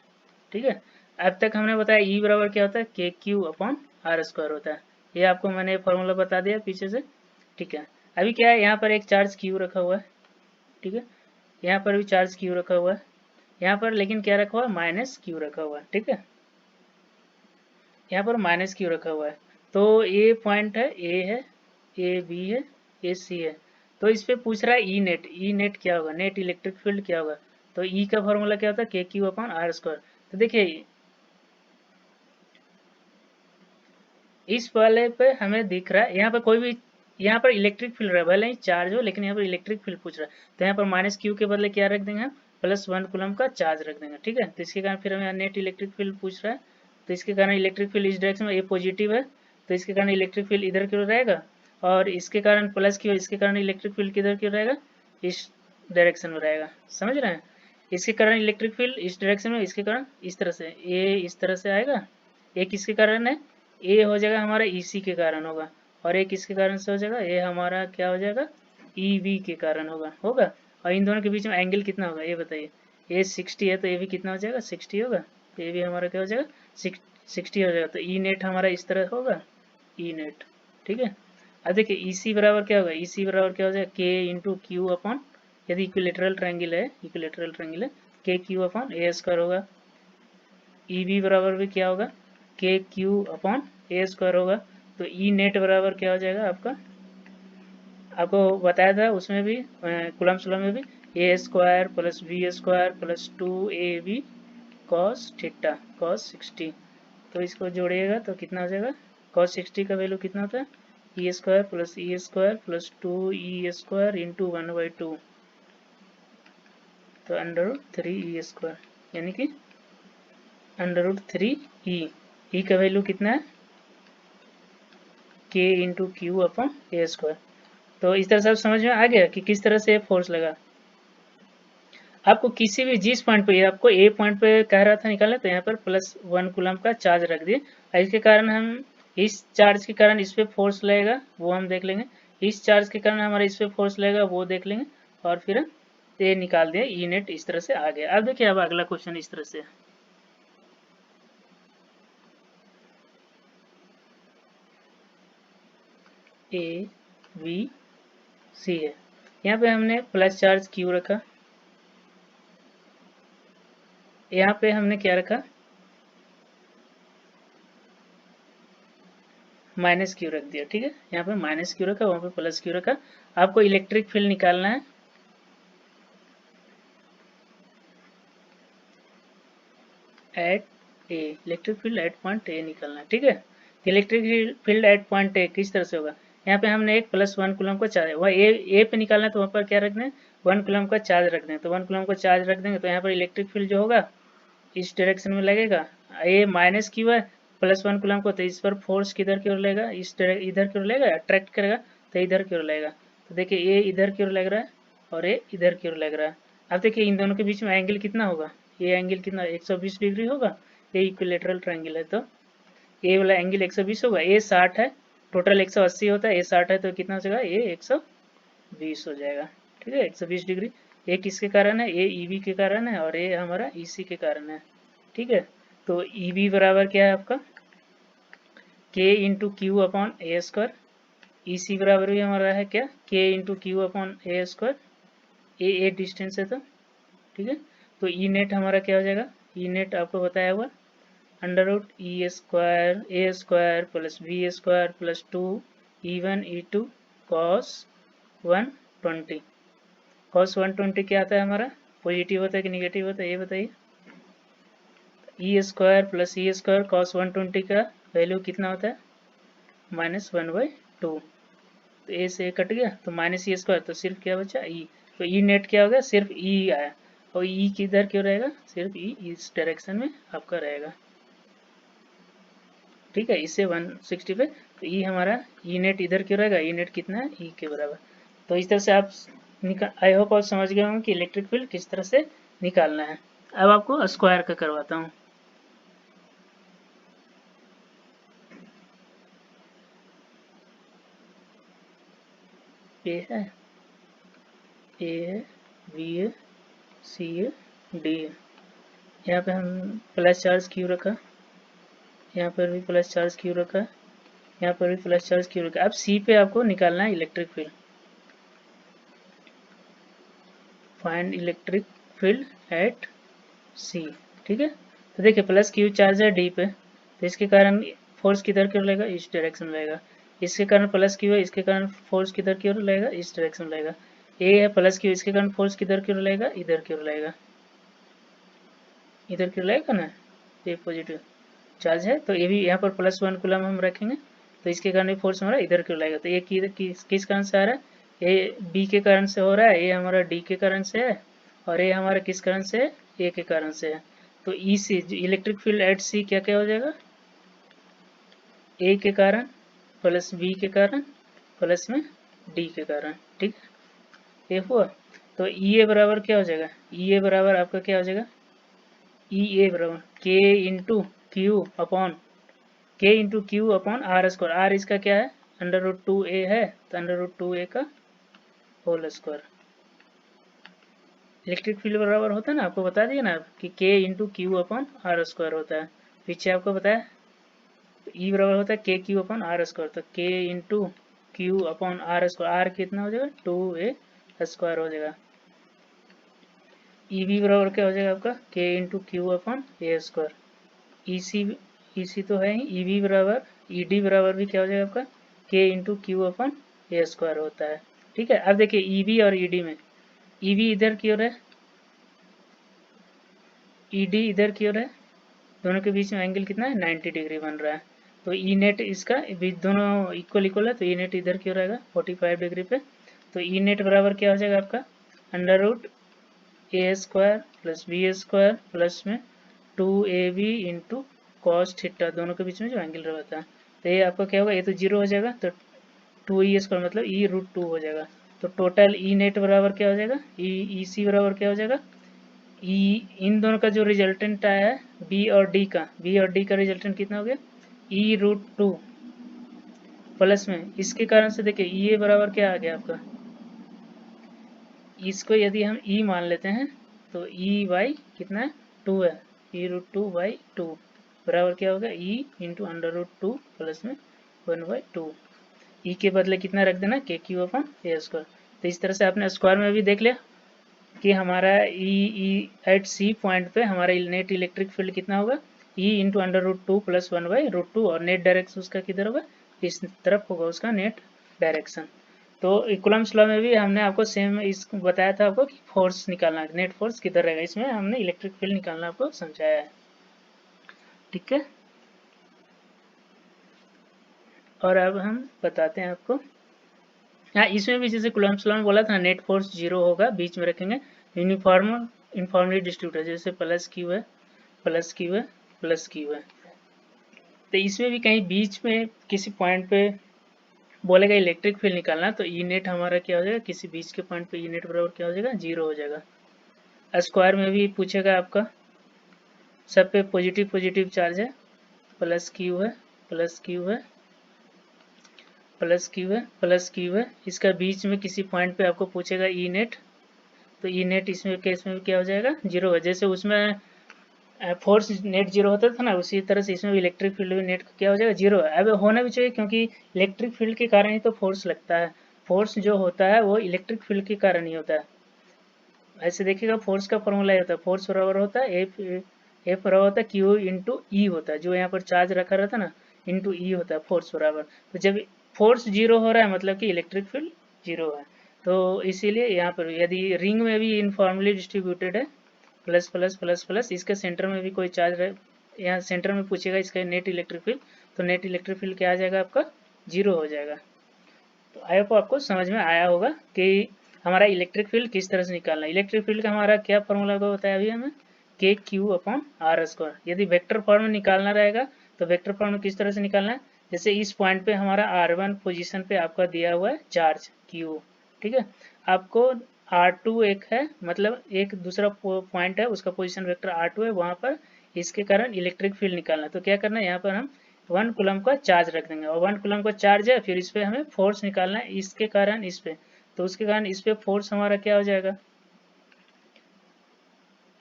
ठीक है। अब तक हमने बताया E बराबर क्या होता है, k q upon r square होता है। ये आपको मैंने फॉर्मूला बता दिया पीछे से, ठीक है। अभी क्या है, यहाँ पर एक चार्ज Q रखा हुआ है, ठीक है। यहाँ पर भी चार्ज Q रखा हुआ है, यहाँ पर लेकिन क्या रखा हुआ है, माइनस Q रखा हुआ है, ठीक है। यहाँ पर माइनस Q रखा हुआ है। तो ये पॉइंट है, ए है, ए बी है, ए सी है। तो इस पे पूछ रहा है ई नेट, ई नेट क्या होगा, नेट इलेक्ट्रिक फील्ड क्या होगा। तो ई का फॉर्मूला क्या होता है, k q upon r square. तो देखिए इस वाले पे हमें दिख रहा है, यहाँ पर कोई भी, यहाँ पर इलेक्ट्रिक फील्ड रहा है, भले ही चार्ज हो लेकिन यहाँ पर इलेक्ट्रिक फील्ड पूछ रहा है। तो यहाँ पर माइनस क्यू के बदले क्या रख देंगे हम, +1 कूलम का चार्ज रख देंगे, ठीक है। तो इसके कारण फिर हमें नेट इलेक्ट्रिक फील्ड पूछ रहा है। तो इसके कारण इलेक्ट्रिक फील्ड इस डायरेक्शन में, ये पॉजिटिव है तो इसके कारण इलेक्ट्रिक फील्ड इधर की ओर रहेगा, और इसके कारण प्लस की ओर, इसके कारण इलेक्ट्रिक फील्ड किधर की ओर रहेगा, इस डायरेक्शन में रहेगा, समझ रहे हैं। इसके कारण इलेक्ट्रिक फील्ड इस डायरेक्शन में, इसके कारण इस तरह से, ये इस तरह से आएगा। एक किसके कारण है, ए हो जाएगा हमारा EC के कारण होगा, और एक किसके कारण से हो जाएगा, ये हमारा क्या हो जाएगा, EV के कारण होगा। और इन दोनों के बीच में एंगल कितना होगा ये बताइए, ये 60 है तो ये भी कितना हो जाएगा, 60 होगा। तो ये भी हमारा क्या हो जाएगा, 60 हो जाएगा। तो ई नेट हमारा इस तरह होगा, ई नेट, ठीक है। अब देखिए EC बराबर क्या होगा, EC बराबर क्या हो जाएगा, के इंटू क्यू अपॉन, यदि इक्विलेटरल ट्रायंगल है, इक्विलेटरल ट्रायंगल है, के क्यू अपॉन ए स्क्वायर होगा। EB बराबर भी क्या होगा, के क्यू अपॉन ए स्क्वायर होगा। तो ई नेट बराबर क्या हो जाएगा आपका, आपको बताया था उसमें भी कूलम्ब्स लॉ में भी, a square plus b square plus 2AB cos theta cos 60। तो इसको जोड़िएगा तो कितना हो जाएगा, कॉस 60 का वैल्यू कितना होता है, E square plus 2E square into 1/2, तो अंडर रूट 3e² यानी कि अंडर रूट 3e। ई का वैल्यू कितना है k into q upon a²। तो इस तरह से आप समझ में आ गया कि किस तरह से फोर्स लगा। आपको किसी भी जिस पॉइंट पे, आपको ए पॉइंट पे कह रहा था निकालना, तो यहाँ पर +1 कूलम का चार्ज रख दिए। इसके कारण हम इस चार्ज के कारण इस पे फोर्स लगेगा वो हम देख लेंगे, इस चार्ज के कारण हमारा इस पे फोर्स लगेगा वो देख लेंगे, और फिर ये निकाल दिया ई नेट। इस तरह से आ गया। अब देखिए अब अगला क्वेश्चन इस तरह से ए बी सी है। यहाँ पे हमने प्लस चार्ज क्यू रखा, यहाँ पे हमने क्या रखा माइनस क्यू रख दिया। ठीक है, यहाँ पे माइनस क्यू रखा, वहाँ पे प्लस क्यू रखा। आपको इलेक्ट्रिक फील्ड निकालना है at A, electric field at point A निकालना है। ठीक है, electric field at point A किस तरह से होगा, यहाँ पे हमने एक +1 कूलम का चार्ज, वह ए पे निकालना है तो वहाँ पर क्या रख दें 1 कूलम का चार्ज रख दें। तो 1 कूलम का चार्ज रख देंगे तो यहाँ पर इलेक्ट्रिक फील्ड जो होगा इस डायरेक्शन में लगेगा। ये माइनस क्यू है, +1 कूलम को, तो इस पर फोर्स किधर की ओर लगेगा, इधर की ओर लगेगा, अट्रैक्ट करेगा तो इधर की ओर लगेगा। तो देखिए ये इधर की ओर लग रहा है और ये इधर की ओर लग रहा है। अब देखिए इन दोनों के बीच में एंगल कितना होगा, ये एंगल कितना 120 डिग्री होगा। ये इक्विलेटरल ट्रायंगल है तो ये वाला एंगल 120 होगा। ये 60 है, टोटल 180 होता है, ये 60 है तो कितना हो जाएगा, ये 120 हो जाएगा। ठीक है, 120 डिग्री। ये किसके कारण है, ये ईबी के कारण है और ये हमारा ईसी के कारण है। ठीक है, तो ईबी बराबर क्या है आपका के into q upon a²। EC बराबर भी हमारा है क्या के इंटू क्यू अपॉन a²। ए डिस्टेंस है तो ठीक है। तो ई नेट हमारा क्या हो जाएगा, ई नेट आपको बताया हुआ under root a² plus b² plus 2 e1 e2 cos 120। cos 120 क्या आता है हमारा, पॉजिटिव होता है कि निगेटिव होता है ये बताइए। e² प्लस e² cos 120 का वैल्यू कितना होता है -1/2। तो ए से कट गया तो -e² तो सिर्फ क्या बचा ई। तो ई नेट क्या होगा, सिर्फ ई आया, और ई किधर क्यों रहेगा, सिर्फ ई इस डायरेक्शन में आपका रहेगा। ठीक है, इससे 160 पे, तो ई हमारा ई नेट इधर क्यों रहेगा, ई नेट कितना है ई के बराबर। तो इस तरह से आप आई होप आप समझ गए होंगे कि इलेक्ट्रिक फील्ड किस तरह से निकालना है। अब आपको स्क्वायर का करवाता हूँ। ए है, ए है, बी है, सी है, डी है। यहाँ पे हम प्लस चार्ज क्यू रखा, यहाँ पर भी प्लस चार्ज क्यू रखा, यहाँ पर भी प्लस चार्ज क्यू रखा। अब सी पे आपको निकालना है electric field. Find electric field at C. ठीक है, तो देखिए प्लस क्यू चार्ज है डी पे, तो इसके कारण फोर्स किधर की ओर लगेगा, इस डायरेक्शन में लगेगा। इसके कारण प्लस क्यू है, इसके कारण फोर्स किधर की ओर लगेगा, इस डायरेक्शन में लगेगा। ए है प्लस क्यू, इसके कारण फोर्स किधर की ओर लगेगा, इधर की ओर लगेगा, इधर की ओर लगेगा ना, ये पॉजिटिव चार्ज है। तो ये भी यहाँ पर +1 कूलम हम रखेंगे, तो इसके कारण भी फोर्स हमारा इधर की ओर लगेगा। तो ये किस कारण से आ रहा है, ये बी के कारण से हो रहा है, ये हमारा डी के कारण से है, और ये हमारा किस कारण से है, ए के कारण से है। तो ई से इलेक्ट्रिक फील्ड एट सी क्या क्या हो जाएगा, ए के कारण प्लस बी के कारण प्लस में डी के कारण। ठीक है, ये हुआ। तो ई ए बराबर क्या हो जाएगा, ई ए बराबर आपका क्या हो जाएगा, ई ए बराबर के into q upon r²। r इसका क्या है, √2a है, तो √2a का होल स्क्वायर। इलेक्ट्रिक फील्ड बराबर होता है ना, आपको बता दिया ना कि k into q upon r² होता है, पीछे आपको बताया। तो ई बराबर होता है के क्यू अपॉन r², तो k into q upon r², r कितना हो जाएगा 2a² हो जाएगा। ई बी बराबर क्या हो जाएगा आपका k into q upon a²। ई सी तो है ही, ई बी बराबर ई डी बराबर भी क्या हो जाएगा आपका k into q upon a² होता है। ठीक है, अब देखिए ई बी और ई डी में, ई बी इधर की ओर है, ई डी इधर की ओर है, दोनों के बीच में एंगल कितना है 90 डिग्री बन रहा है। तो ई नेट इसका दोनों इक्वल इक्वल है, तो ई नेट इधर की ओर आएगा 45 डिग्री पे। तो ई नेट बराबर क्या हो जाएगा आपका √a² a square plus b square plus में 2ab इंटू कॉस थीटा, दोनों के बीच में जो एंगल रहता है। तो ये आपका क्या होगा, ये तो जीरो हो जाएगा, तो 2e स्क्वायर मतलब e√2 हो जाएगा। तो टोटल ई नेट बराबर क्या हो जाएगा, ई सी बराबर क्या हो जाएगा, इन दोनों का जो रिजल्टेंट आया है बी और डी का रिजल्टेंट कितना हो गया, e√2 प्लस में इसके कारण से देखिए ई बराबर क्या आ गया आपका, इसको यदि हम ई मान लेते हैं तो ई बाई कितना है, 2 है, e√2/2 बराबर क्या होगा, ई इंटू √2 प्लस में 1/2। ई के बदले कितना रख देना, के क्यू अपन ए स्क्वायर। तो इस तरह से आपने स्क्वायर में भी देख लिया कि हमारा ई एट सी पॉइंट पे हमारा नेट इलेक्ट्रिक फील्ड कितना होगा, ई इंटू √2 प्लस 1/√2, और नेट डायरेक्शन उसका किधर होगा, इस तरफ होगा उसका नेट डायरेक्शन। तो कूलम्ब्स लॉ में भी हमने आपको सेम इस बताया था आपको कि फोर्स निकालना है, नेट फोर्स किधर रहेगा, इसमें हमने इलेक्ट्रिक फील्ड निकालना आपको समझाया है। ठीक है, और अब हम बताते हैं आपको, हाँ इसमें भी जैसे कूलम्ब्स लॉ में बोला था नेट फोर्स जीरो होगा, बीच में रखेंगे यूनिफॉर्मली डिस्ट्रीब्यूटेड, जैसे प्लस क्यू है प्लस क्यू है प्लस क्यू है। तो इसमें भी कहीं बीच में किसी पॉइंट पे बोलेगा इलेक्ट्रिक फील्ड निकालना, तो ई नेट हमारा क्या हो जाएगा, किसी बीच के पॉइंट पे ई नेट बराबर क्या हो जाएगा, जीरो हो जाएगा। स्क्वायर में भी पूछेगा आपका, सब पे पॉजिटिव पॉजिटिव चार्ज है, प्लस क्यू है प्लस क्यू है प्लस क्यू है प्लस क्यू है, इसका बीच में किसी पॉइंट पे आपको पूछेगा ई नेट, तो ई नेट इसमें केस में क्या हो जाएगा, जीरो है। जैसे उसमें फोर्स नेट जीरो होता था ना, उसी तरह से इसमें भी इलेक्ट्रिक फील्ड भी नेट क्या हो जाएगा, जीरो है। अब होना भी चाहिए क्योंकि इलेक्ट्रिक फील्ड के कारण ही तो फोर्स लगता है, फोर्स जो होता है वो इलेक्ट्रिक फील्ड के कारण ही होता है। ऐसे देखिएगा फोर्स का फॉर्मूला होता है, फोर्स बराबर होता है एफ बराबर होता है क्यू इंटू ई होता है, जो यहाँ पर चार्ज रखा रहता है ना, इंटू ई होता है फोर्स बराबर। तो जब फोर्स जीरो हो रहा है मतलब कि इलेक्ट्रिक फील्ड जीरो है। तो इसीलिए यहाँ पर यदि रिंग में भी यूनिफॉर्मली डिस्ट्रीब्यूटेड है, प्लस प्लस प्लस प्लस, इसके सेंटर में भी कोई चार्ज रहे, यहाँ सेंटर में पूछेगा इसका नेट इलेक्ट्रिक फील्ड, तो नेट इलेक्ट्रिक फील्ड क्या आ जाएगा आपका, जीरो हो जाएगा। तो आई होप आपको समझ में आया होगा कि हमारा इलेक्ट्रिक फील्ड किस तरह से निकालना है। इलेक्ट्रिक फील्ड का हमारा क्या फॉर्मूला को बताया अभी हमें, के क्यू अपॉन आर स्क्वायर। यदि वेक्टर फॉर्म में निकालना रहेगा तो वेक्टर फॉर्म में किस तरह से निकालना है, जैसे इस पॉइंट पे हमारा R1 पोजीशन पे आपका दिया हुआ है चार्ज Q, ठीक है, आपको R2 एक है, मतलब एक दूसरा पॉइंट है उसका पोजीशन वेक्टर R2 है, वहां पर इसके कारण इलेक्ट्रिक फील्ड निकालना है। तो क्या करना है, यहाँ पर हम 1 कूलम का चार्ज रख देंगे, और 1 कूलम का चार्ज है, फिर इस पे हमें फोर्स निकालना है इसके कारण इस पे, तो उसके कारण इस पे फोर्स हमारा क्या हो जाएगा,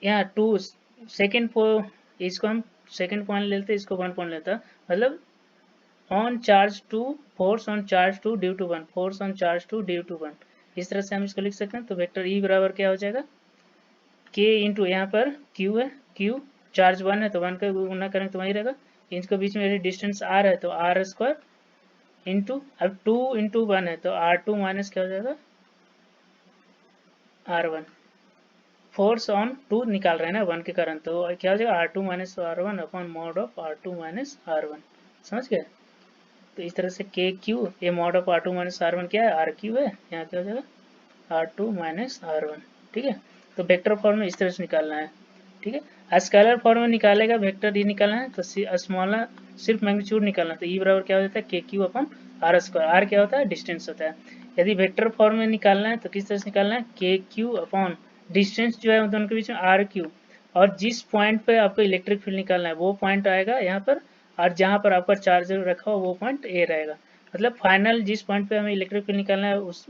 यहाँ 2 सेकेंड, इसको हम सेकेंड पॉइंट लेते हैं, इसको 1 पॉइंट लेता, मतलब on charge two force on charge two due to 1, force on charge two due to 1, इस तरह से हम इसको लिख सकते हैं। तो वेक्टर ई बराबर क्या हो जाएगा, के इंटू यहाँ पर क्यू है, क्यू चार्ज 1 है तो 1 का गुना करेंगे तो वही रहेगा, इनके बीच में यदि डिस्टेंस आर है तो आर स्क्वायर इंटू, अब 2 इंटू 1 है तो R2 माइनस क्या हो जाएगा, R1, फोर्स ऑन 2 निकाल रहे हैं ना 1 के कारण, तो क्या हो जाएगा R2 minus R1 upon mod of R2 minus R1, समझ गए। तो इस तरह से के क्यू, ये mod of R2 minus R1 क्या है, आर क्यू है, यहाँ क्या हो जाएगा R2 माइनस R1, ठीक है। तो वेक्टर फॉर्म में इस तरह से निकालना है, ठीक है। स्केलर फॉर्म में निकालेगा वेक्टर ई निकालना है तो स्मॉल सिर्फ मैग्नीट्यूड निकालना, तो ई बराबर क्या हो जाता है, k q upon r square, r क्या होता है, डिस्टेंस होता है। यदि वेक्टर फॉर्म में निकालना है तो किस तरह से निकालना है, के क्यू अपॉन डिस्टेंस जो है दोनों के बीच में आर क्यू, और जिस पॉइंट पे आपको इलेक्ट्रिक फील्ड निकालना है वो पॉइंट आएगा यहाँ पर, और जहाँ पर आपका चार्जर रखा हो वो पॉइंट ए रहेगा, मतलब फाइनल जिस पॉइंट पे हमें इलेक्ट्रिक फील्ड निकालना है उस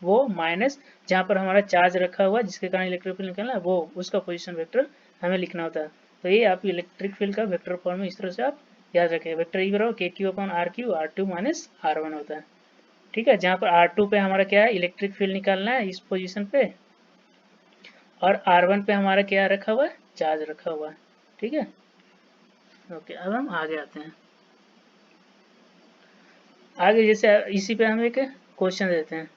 वो माइनस जहाँ पर हमारा चार्ज रखा हुआ है जिसके कारण इलेक्ट्रिक फील्ड निकालना है वो, उसका पोजीशन वेक्टर हमें लिखना होता है। तो ये आप इलेक्ट्रिक फील्ड का वेक्टर फॉर्म में इस तरह से आप याद रखें, वेक्टर ई बराबर k q upon r q, R2 minus R1 होता है, ठीक है। जहाँ पर R2 पे हमारा क्या है, इलेक्ट्रिक फील्ड निकालना है इस पोजीशन पे, और R1 पे हमारा क्या रखा हुआ है, चार्ज रखा हुआ है, ठीक है। ओके, अब हम आगे आते हैं। आगे जैसे इसी पे हम एक क्वेश्चन देते हैं,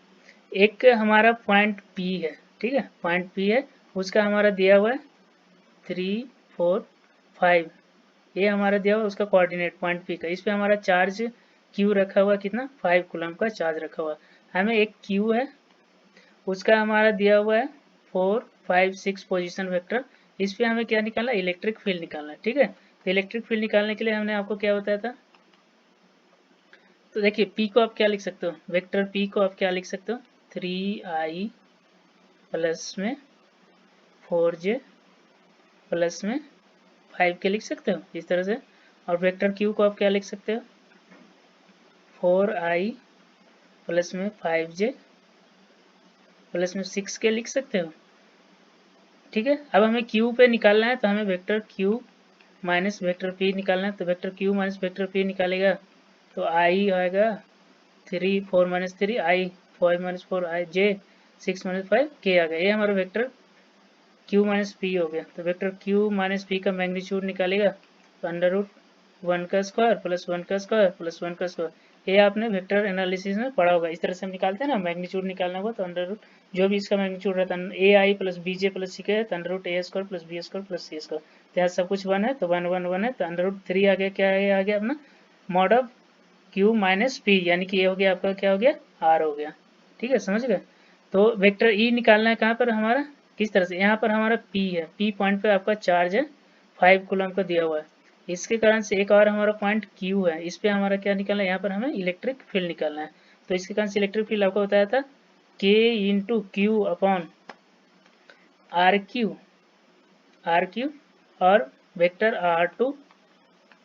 एक हमारा पॉइंट P है, ठीक है, पॉइंट P है, उसका हमारा दिया हुआ है 3 4 5, ये हमारा दिया हुआ उसका कोऑर्डिनेट पॉइंट P का, इस पे हमारा चार्ज Q रखा हुआ कितना, 5 कूलम का चार्ज रखा हुआ, हमें एक Q है उसका हमारा दिया हुआ है 4 5 6 पोजीशन वेक्टर, इस पे हमें क्या निकालना है, इलेक्ट्रिक फील्ड निकालना है। ठीक है, तो इलेक्ट्रिक फील्ड निकालने के लिए हमने आपको क्या बताया था, तो देखिए पी को आप क्या लिख सकते हो, वेक्टर पी को आप क्या लिख सकते हो, 3i प्लस में 4j प्लस में 5 के लिख सकते हो इस तरह से। और वेक्टर क्यू को आप क्या लिख सकते हो, 4i प्लस में 5j प्लस में 6 के लिख सकते हो। ठीक है, अब हमें क्यू पे निकालना है, तो हमें vector Q minus vector P निकालना है, तो vector Q minus vector P निकालेगा तो आई आएगा 3 4 माइनस 3 आई 5 माइनस 4 आई जे 6 माइनस 5 के आ गया, ये हमारा वेक्टर क्यू माइनस पी हो गया। तो वेक्टर क्यू माइनस पी का मैग्नीट्यूड निकालेगा तो अंडर रूट 1 का स्क्वायर प्लस 1 का स्क्वायर प्लस 1 का स्क्वायर, ये आपने वेक्टर एनालिसिस में पढ़ा होगा। इस तरह से हम निकालते हैं ना, मैग्नीट्यूड निकालना होगा तो अंडर रूट जो भी इसका मैग्नीट्यूड रहता है a i plus b j plus c k है, तो under root a square plus b square plus c square, तो यहाँ सब कुछ 1 है तो 1 1 1 है, तो अंडर रूट 3 आ गया, क्या है आ गया अपना mod of Q minus P, यानी कि ये हो गया आपका क्या हो गया आर हो गया। ठीक है, समझ गए। तो वेक्टर ई निकालना है कहाँ पर हमारा, किस तरह से, यहाँ पर हमारा पी है, पी पॉइंट पे आपका चार्ज है 5 कूलम का दिया हुआ है, इसके कारण से एक और हमारा पॉइंट क्यू है, इस पे हमारा क्या निकालना है, यहाँ पर हमें इलेक्ट्रिक फील्ड निकालना है। तो इसके कारण से इलेक्ट्रिक फील्ड आपको बताया था k into q upon r q और vector R2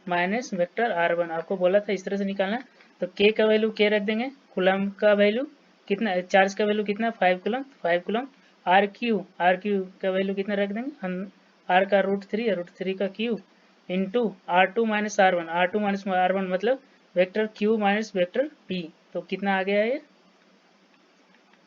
minus vector R1 आपको बोला था इस तरह से निकालना है। तो के का वैल्यू के रख देंगे, कूलम का वैल्यू कितना, चार्ज का वैल्यू कितना 5 कूलम, 5 कूलम। आर क्यू का वैल्यू कितना रख देंगे हम, आर का √3 है, √3 का Q into R2 minus R1 मतलब vector Q minus vector P, तो कितना आ गया ये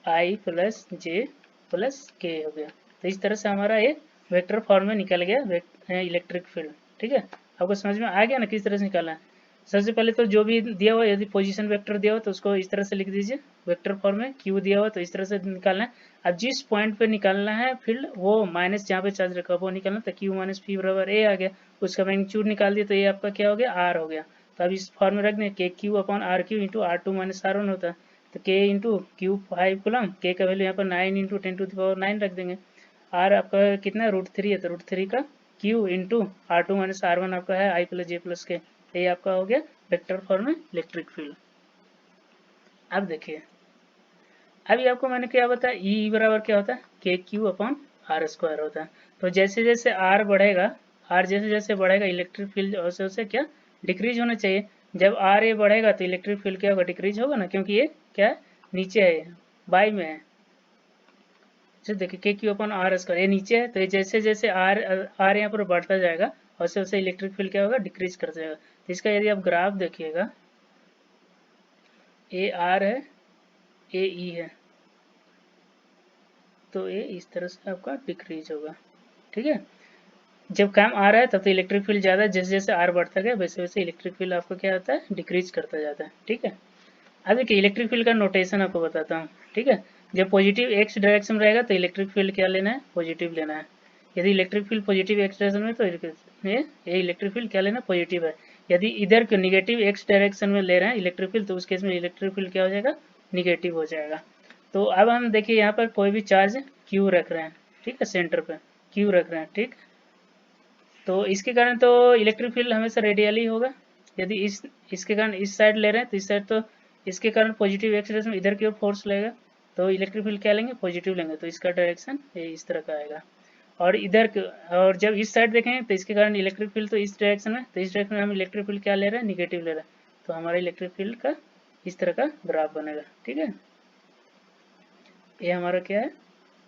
आई प्लस जे प्लस के हो गया। तो इस तरह से हमारा ये वेक्टर फॉर्म में निकल गया इलेक्ट्रिक फील्ड। ठीक है, आपको समझ में आ गया ना किस तरह से निकालना है। सबसे पहले तो जो भी दिया हुआ, यदि पोजीशन वेक्टर दिया हो तो उसको इस तरह से लिख दीजिए वेक्टर फॉर्म में, क्यू दिया हुआ तो इस तरह से निकालना है। अब जिस पॉइंट पे निकालना है फील्ड वो माइनस जहाँ पे चार्ज रखा वो निकालना, तो क्यू माइनस पी बराबर ए आ गया, उसका मैग्नीट्यूड निकाल दिया तो ये आपका क्या हो गया आर हो गया। तो अब इस फॉर्म में रख दें k q upon r q into R2 minus R1 होता है, तो के इंटू क्यू 5 कूलम, के का वैल्यू यहाँ पर 9 इंटू 10⁻9 रख देंगे। आर आपका कितना √3 है, तो √3 का Q into R2 minus R1 आपका है आई प्लस जे प्लस के, ये आपका हो गया वेक्टर फॉर्म में इलेक्ट्रिक फील्ड। अब देखिए, अभी आपको मैंने क्या बताया, ई बराबर क्या होता है k q upon r square होता है। तो जैसे जैसे आर बढ़ेगा, आर जैसे जैसे बढ़ेगा इलेक्ट्रिक फील्ड वैसे वैसे क्या डिक्रीज होना चाहिए। जब आर ये बढ़ेगा तो इलेक्ट्रिक फील्ड क्या होगा, डिक्रीज होगा ना, क्योंकि ये क्या है नीचे है, बाई में है। देखिए के क्यू अपन आर स्क्वायर, ये नीचे है, तो ये जैसे जैसे आर आर यहाँ पर बढ़ता जाएगा वैसे वैसे इलेक्ट्रिक फील्ड क्या होगा डिक्रीज करता जाएगा। तो इसका यदि आप ग्राफ देखिएगा, ए आर है ए ई है, तो ये इस तरह से आपका डिक्रीज होगा। ठीक है, जब काम आ रहा है तब तो इलेक्ट्रिक फील्ड ज़्यादा है, जैसे जैसे आर बढ़ता गया वैसे वैसे इलेक्ट्रिक फील्ड आपका क्या होता है डिक्रीज करता जाता है। ठीक है, अब देखिए इलेक्ट्रिक फील्ड का नोटेशन आपको बताता हूँ। ठीक है, जब पॉजिटिव एक्स डायरेक्शन में रहेगा तो इलेक्ट्रिक फील्ड क्या लेना है, पॉजिटिव लेना है। यदि electric field positive x direction में तो ये इलेक्ट्रिक फील्ड क्या लेना पॉजिटिव है। यदि इधर के निगेटिव एक्स डायरेक्शन में ले रहे हैं इलेक्ट्रिक फील्ड, तो उस केस में इलेक्ट्रिक फील्ड क्या हो जाएगा निगेटिव हो जाएगा। तो अब हम देखिए यहाँ पर कोई भी चार्ज क्यू रख रहे हैं, ठीक है, सेंटर पे क्यू रख रहे हैं। ठीक, तो इसके कारण तो इलेक्ट्रिक फील्ड हमेशा रेडियली होगा। यदि इसके कारण इस साइड ले रहे हैं तो इस साइड, तो इसके कारण पॉजिटिव एक्स डायरेक्शन में इधर की ओर फोर्स लगेगा, तो इलेक्ट्रिक फील्ड क्या लेंगे पॉजिटिव लेंगे, तो इसका डायरेक्शन ये इस तरह का आएगा। और इधर और जब इस साइड देखेंगे तो इसके कारण इलेक्ट्रिक फील्ड तो इस डायरेक्शन में, तो इस डायरेक्शन में हम इलेक्ट्रिक फील्ड क्या ले रहे हैं निगेटिव ले रहे हैं, तो हमारा इलेक्ट्रिक फील्ड का इस तरह का ग्राफ बनेगा। ठीक है, ये हमारा क्या है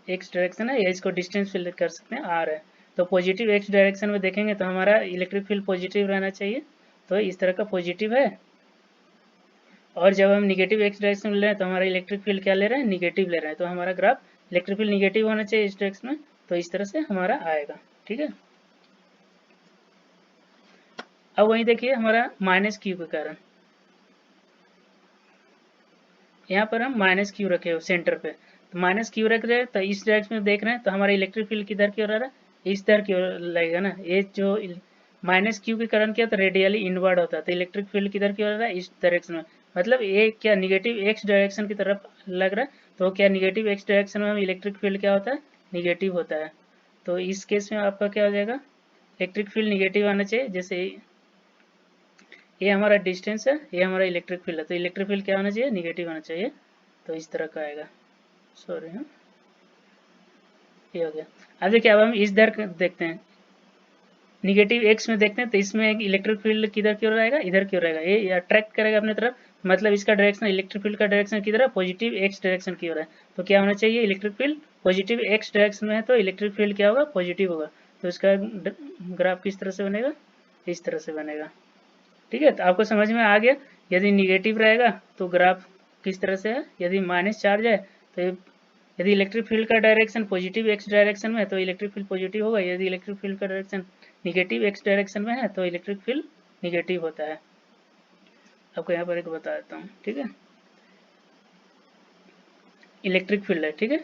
एक्स डायरेक्शन है, या इसको डिस्टेंस फील्ड कर सकते हैं आर है। तो पॉजिटिव एक्स डायरेक्शन में देखेंगे तो हमारा इलेक्ट्रिक फील्ड पॉजिटिव रहना चाहिए, तो इस तरह का पॉजिटिव है। और जब हम निगेटिव एक्स डायरेक्शन में ले रहे हैं तो हमारा इलेक्ट्रिक फील्ड क्या ले रहे हैं निगेटिव ले रहे हैं, तो हमारा ग्राफ इलेक्ट्रिक फील्ड निगेटिव होना चाहिए इस डायरेक्शन में, तो इस तरह से हमारा आएगा। ठीक है, अब वहीं देखिए हमारा माइनस क्यू के कारण, यहाँ पर हम माइनस क्यू रखे हो सेंटर पे, तो माइनस क्यू रख रहे हैं तो इस डायरेक्शन में देख रहे हैं तो हमारा इलेक्ट्रिक फील्ड किधर की ओर आ रहा है, इस तरह की ओर लगेगा ना। ये जो माइनस क्यू के कारण क्या, तो रेडियली इनवर्ड होता है, तो इलेक्ट्रिक फील्ड किधर की ओर आ रहा है इस डायरेक्शन में, मतलब ये क्या निगेटिव एक्स डायरेक्शन की तरफ लग रहा है, तो क्या निगेटिव एक्स डायरेक्शन में हम इलेक्ट्रिक फील्ड क्या होता है निगेटिव होता है। तो इस केस में आपका क्या हो जाएगा, इलेक्ट्रिक फील्ड निगेटिव आना चाहिए। जैसे ये हमारा डिस्टेंस है, ये हमारा इलेक्ट्रिक फील्ड है, तो इलेक्ट्रिक फील्ड क्या होना चाहिए, निगेटिव होना चाहिए। तो इस तरह का आएगा। सॉरी हाँ, ये हो गया। अब देखिए, अब हम इस दर देखते हैं, निगेटिव एक्स में देखते हैं, तो इसमें एक इलेक्ट्रिक फील्ड किधर की ओर रहेगा, इधर की ओर रहेगा, ये अट्रैक्ट करेगा अपने तरफ, मतलब इसका डायरेक्शन, इलेक्ट्रिक फील्ड का डायरेक्शन किधर है, पॉजिटिव एक्स डायरेक्शन की ओर है। तो क्या होना चाहिए, electric field positive x direction में है, तो इलेक्ट्रिक फील्ड क्या होगा, पॉजिटिव होगा। तो इसका ग्राफ किस तरह से बनेगा, इस तरह से बनेगा। ठीक है, तो आपको समझ में आ गया। यदि निगेटिव रहेगा तो ग्राफ किस तरह से है, यदि माइनस चार्ज है तो यदि इलेक्ट्रिक फील्ड का डायरेक्शन पॉजिटिव एक्स डायरेक्शन में है तो इलेक्ट्रिक फील्ड पॉजिटिव होगा, यदि इलेक्ट्रिक फील्ड का डायरेक्शन निगेटिव एक्स डायरेक्शन में है तो इलेक्ट्रिक फील्ड निगेटिव होता है। आपको यहाँ पर एक बता देता हूँ। ठीक है, इलेक्ट्रिक फील्ड है, ठीक है,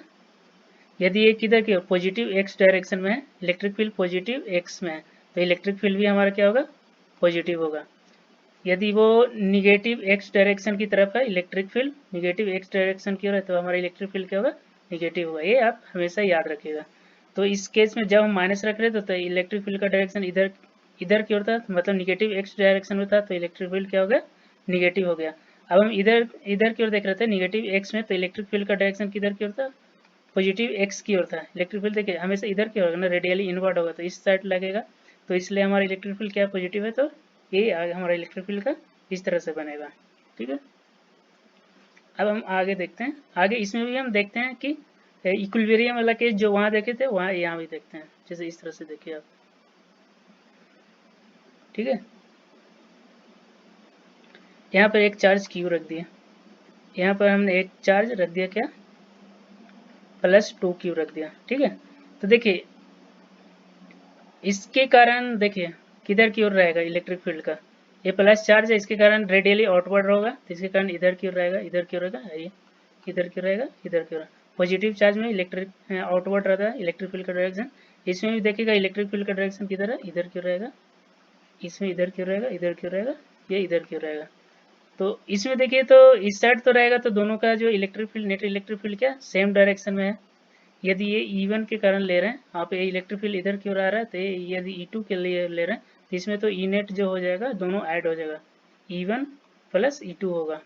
यदि ये किधर की पॉजिटिव एक्स डायरेक्शन में है, इलेक्ट्रिक फील्ड पॉजिटिव एक्स में है, तो इलेक्ट्रिक फील्ड भी हमारा क्या होगा, पॉजिटिव होगा। यदि वो निगेटिव एक्स डायरेक्शन की तरफ है, electric field negative x direction की ओर है, तो हमारा इलेक्ट्रिक फील्ड क्या होगा, निगेटिव होगा। ये आप हमेशा याद रखिएगा। तो इस केस में जब हम माइनस रख रहे थे तो इलेक्ट्रिक फील्ड का डायरेक्शन इधर इधर की ओर था, मतलब निगेटिव एक्स डायरेक्शन में था, तो इलेक्ट्रिक फील्ड क्या हो गया, निगेटिव हो गया। अब हम इधर इधर की ओर देख रहे थे निगेटिव एक्स में, तो इलेक्ट्रिक फील्ड का डायरेक्शन किधर की ओर था, पॉजिटिव एक्स की ओर था। इलेक्ट्रिक फील्ड देखिए हमेशा इधर की ओर ना, रेडियली इनवर्ड होगा, तो इस साइड लगेगा, तो इसलिए हमारा इलेक्ट्रिक फील्ड क्या पॉजिटिव है, तो ये हमारा इलेक्ट्रिक फील्ड का इस तरह से बनेगा। ठीक है, अब हम आगे देखते हैं। आगे इसमें भी हम देखते हैं कि इक्विलिब्रियम वाला केस जो वहां देखे थे वहां यहाँ भी देखते हैं। जैसे इस तरह से देखिए आप। ठीक है, यहाँ पर एक चार्ज क्यू रख दिया, यहाँ पर हमने एक चार्ज रख दिया क्या, +2 क्यू रख दिया। ठीक है, तो देखिए इसके कारण देखिए किधर की ओर रहेगा इलेक्ट्रिक फील्ड का, ये प्लस चार्ज है, इसके कारण रेडियली आउटवर्ड होगा, तो इसके कारण इधर की ओर रहेगा, इधर की ओर रहेगा, ये इधर की रहेगा, इधर की ओर। पॉजिटिव चार्ज में इलेक्ट्रिक आउटवर्ड रहता है इलेक्ट्रिक फील्ड का डायरेक्शन। इसमें भी देखिएगा इलेक्ट्रिक फील्ड का डायरेक्शन किधर है, इधर की ओर रहेगा, इसमें इधर की ओर रहेगा, इधर की ओर रहेगा, ये इधर की ओर रहेगा। तो इसमें देखिए तो इस साइड तो रहेगा, तो दोनों का जो electric field, net electric field क्या सेम डायरेक्शन में है। यदि ये E1 के कारण ले रहे हैं, आप ये इलेक्ट्रिक फील्ड इधर की ओर आ रहा है, तो यदि E2 के लिए ले रहे हैं, तो इसमें तो E नेट जो हो जाएगा दोनों ऐड हो जाएगा, E1 प्लस E2 होगा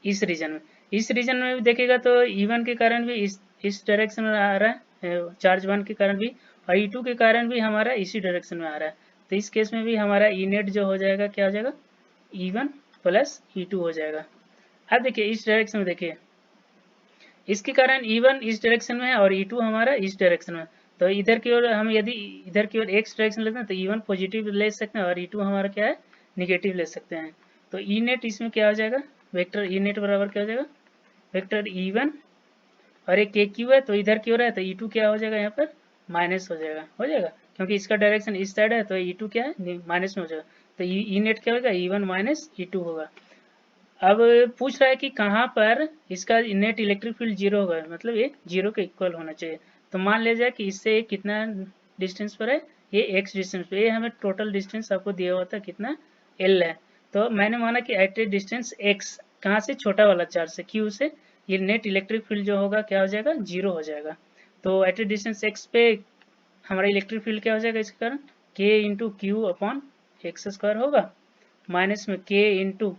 इस रीजन में। इस रीजन में भी देखेगा तो E1 के कारण भी इस डायरेक्शन में आ रहा है चार्ज 1 के कारण भी, और E2 के कारण भी हमारा इसी डायरेक्शन में आ रहा है। तो इस केस में भी हमारा E नेट जो हो जाएगा क्या हो जाएगा, E1 प्लस E2 हो जाएगा। अब देखिए इस डायरेक्शन में देखिए, इसके कारण E1 इस डायरेक्शन में है और E2 हमारा इस डायरेक्शन में। तो इधर की ओर हम यदि इधर की ओर एक्स डायरेक्शन लेते हैं तो E1 पॉजिटिव ले सकते हैं और E2 हमारा क्या है, निगेटिव ले सकते हैं। तो E नेट इसमें क्या हो जाएगा, वेक्टर E नेट बराबर क्या हो जाएगा, वेक्टर E1 और एक KQ है तो इधर की ओर है, तो E2 क्या हो जाएगा, यहाँ पर माइनस हो जाएगा क्योंकि इसका डायरेक्शन इस साइड है, तो E2 क्या है, माइनस में हो जाएगा। तो E नेट क्या होगा, E1 माइनस E2 होगा। अब पूछ रहा है कि कहाँ पर इसका नेट इलेक्ट्रिक फील्ड जीरो होगा, मतलब ये जीरो के इक्वल होना चाहिए। तो मान लिया जाए कि इससे ये कितना डिस्टेंस पर है, ये x डिस्टेंस पे, ये हमें टोटल डिस्टेंस आपको दिया हुआ था कितना, l है। तो मैंने माना कि एट ए डिस्टेंस x, कहाँ से, छोटा वाला चार्ज से, q से, ये नेट इलेक्ट्रिक फील्ड जो होगा क्या हो जाएगा, जीरो हो जाएगा। तो एट ए डिस्टेंस x पे हमारा इलेक्ट्रिक फील्ड क्या हो जाएगा, इसके कारण k into q upon x square होगा, माइनस में k into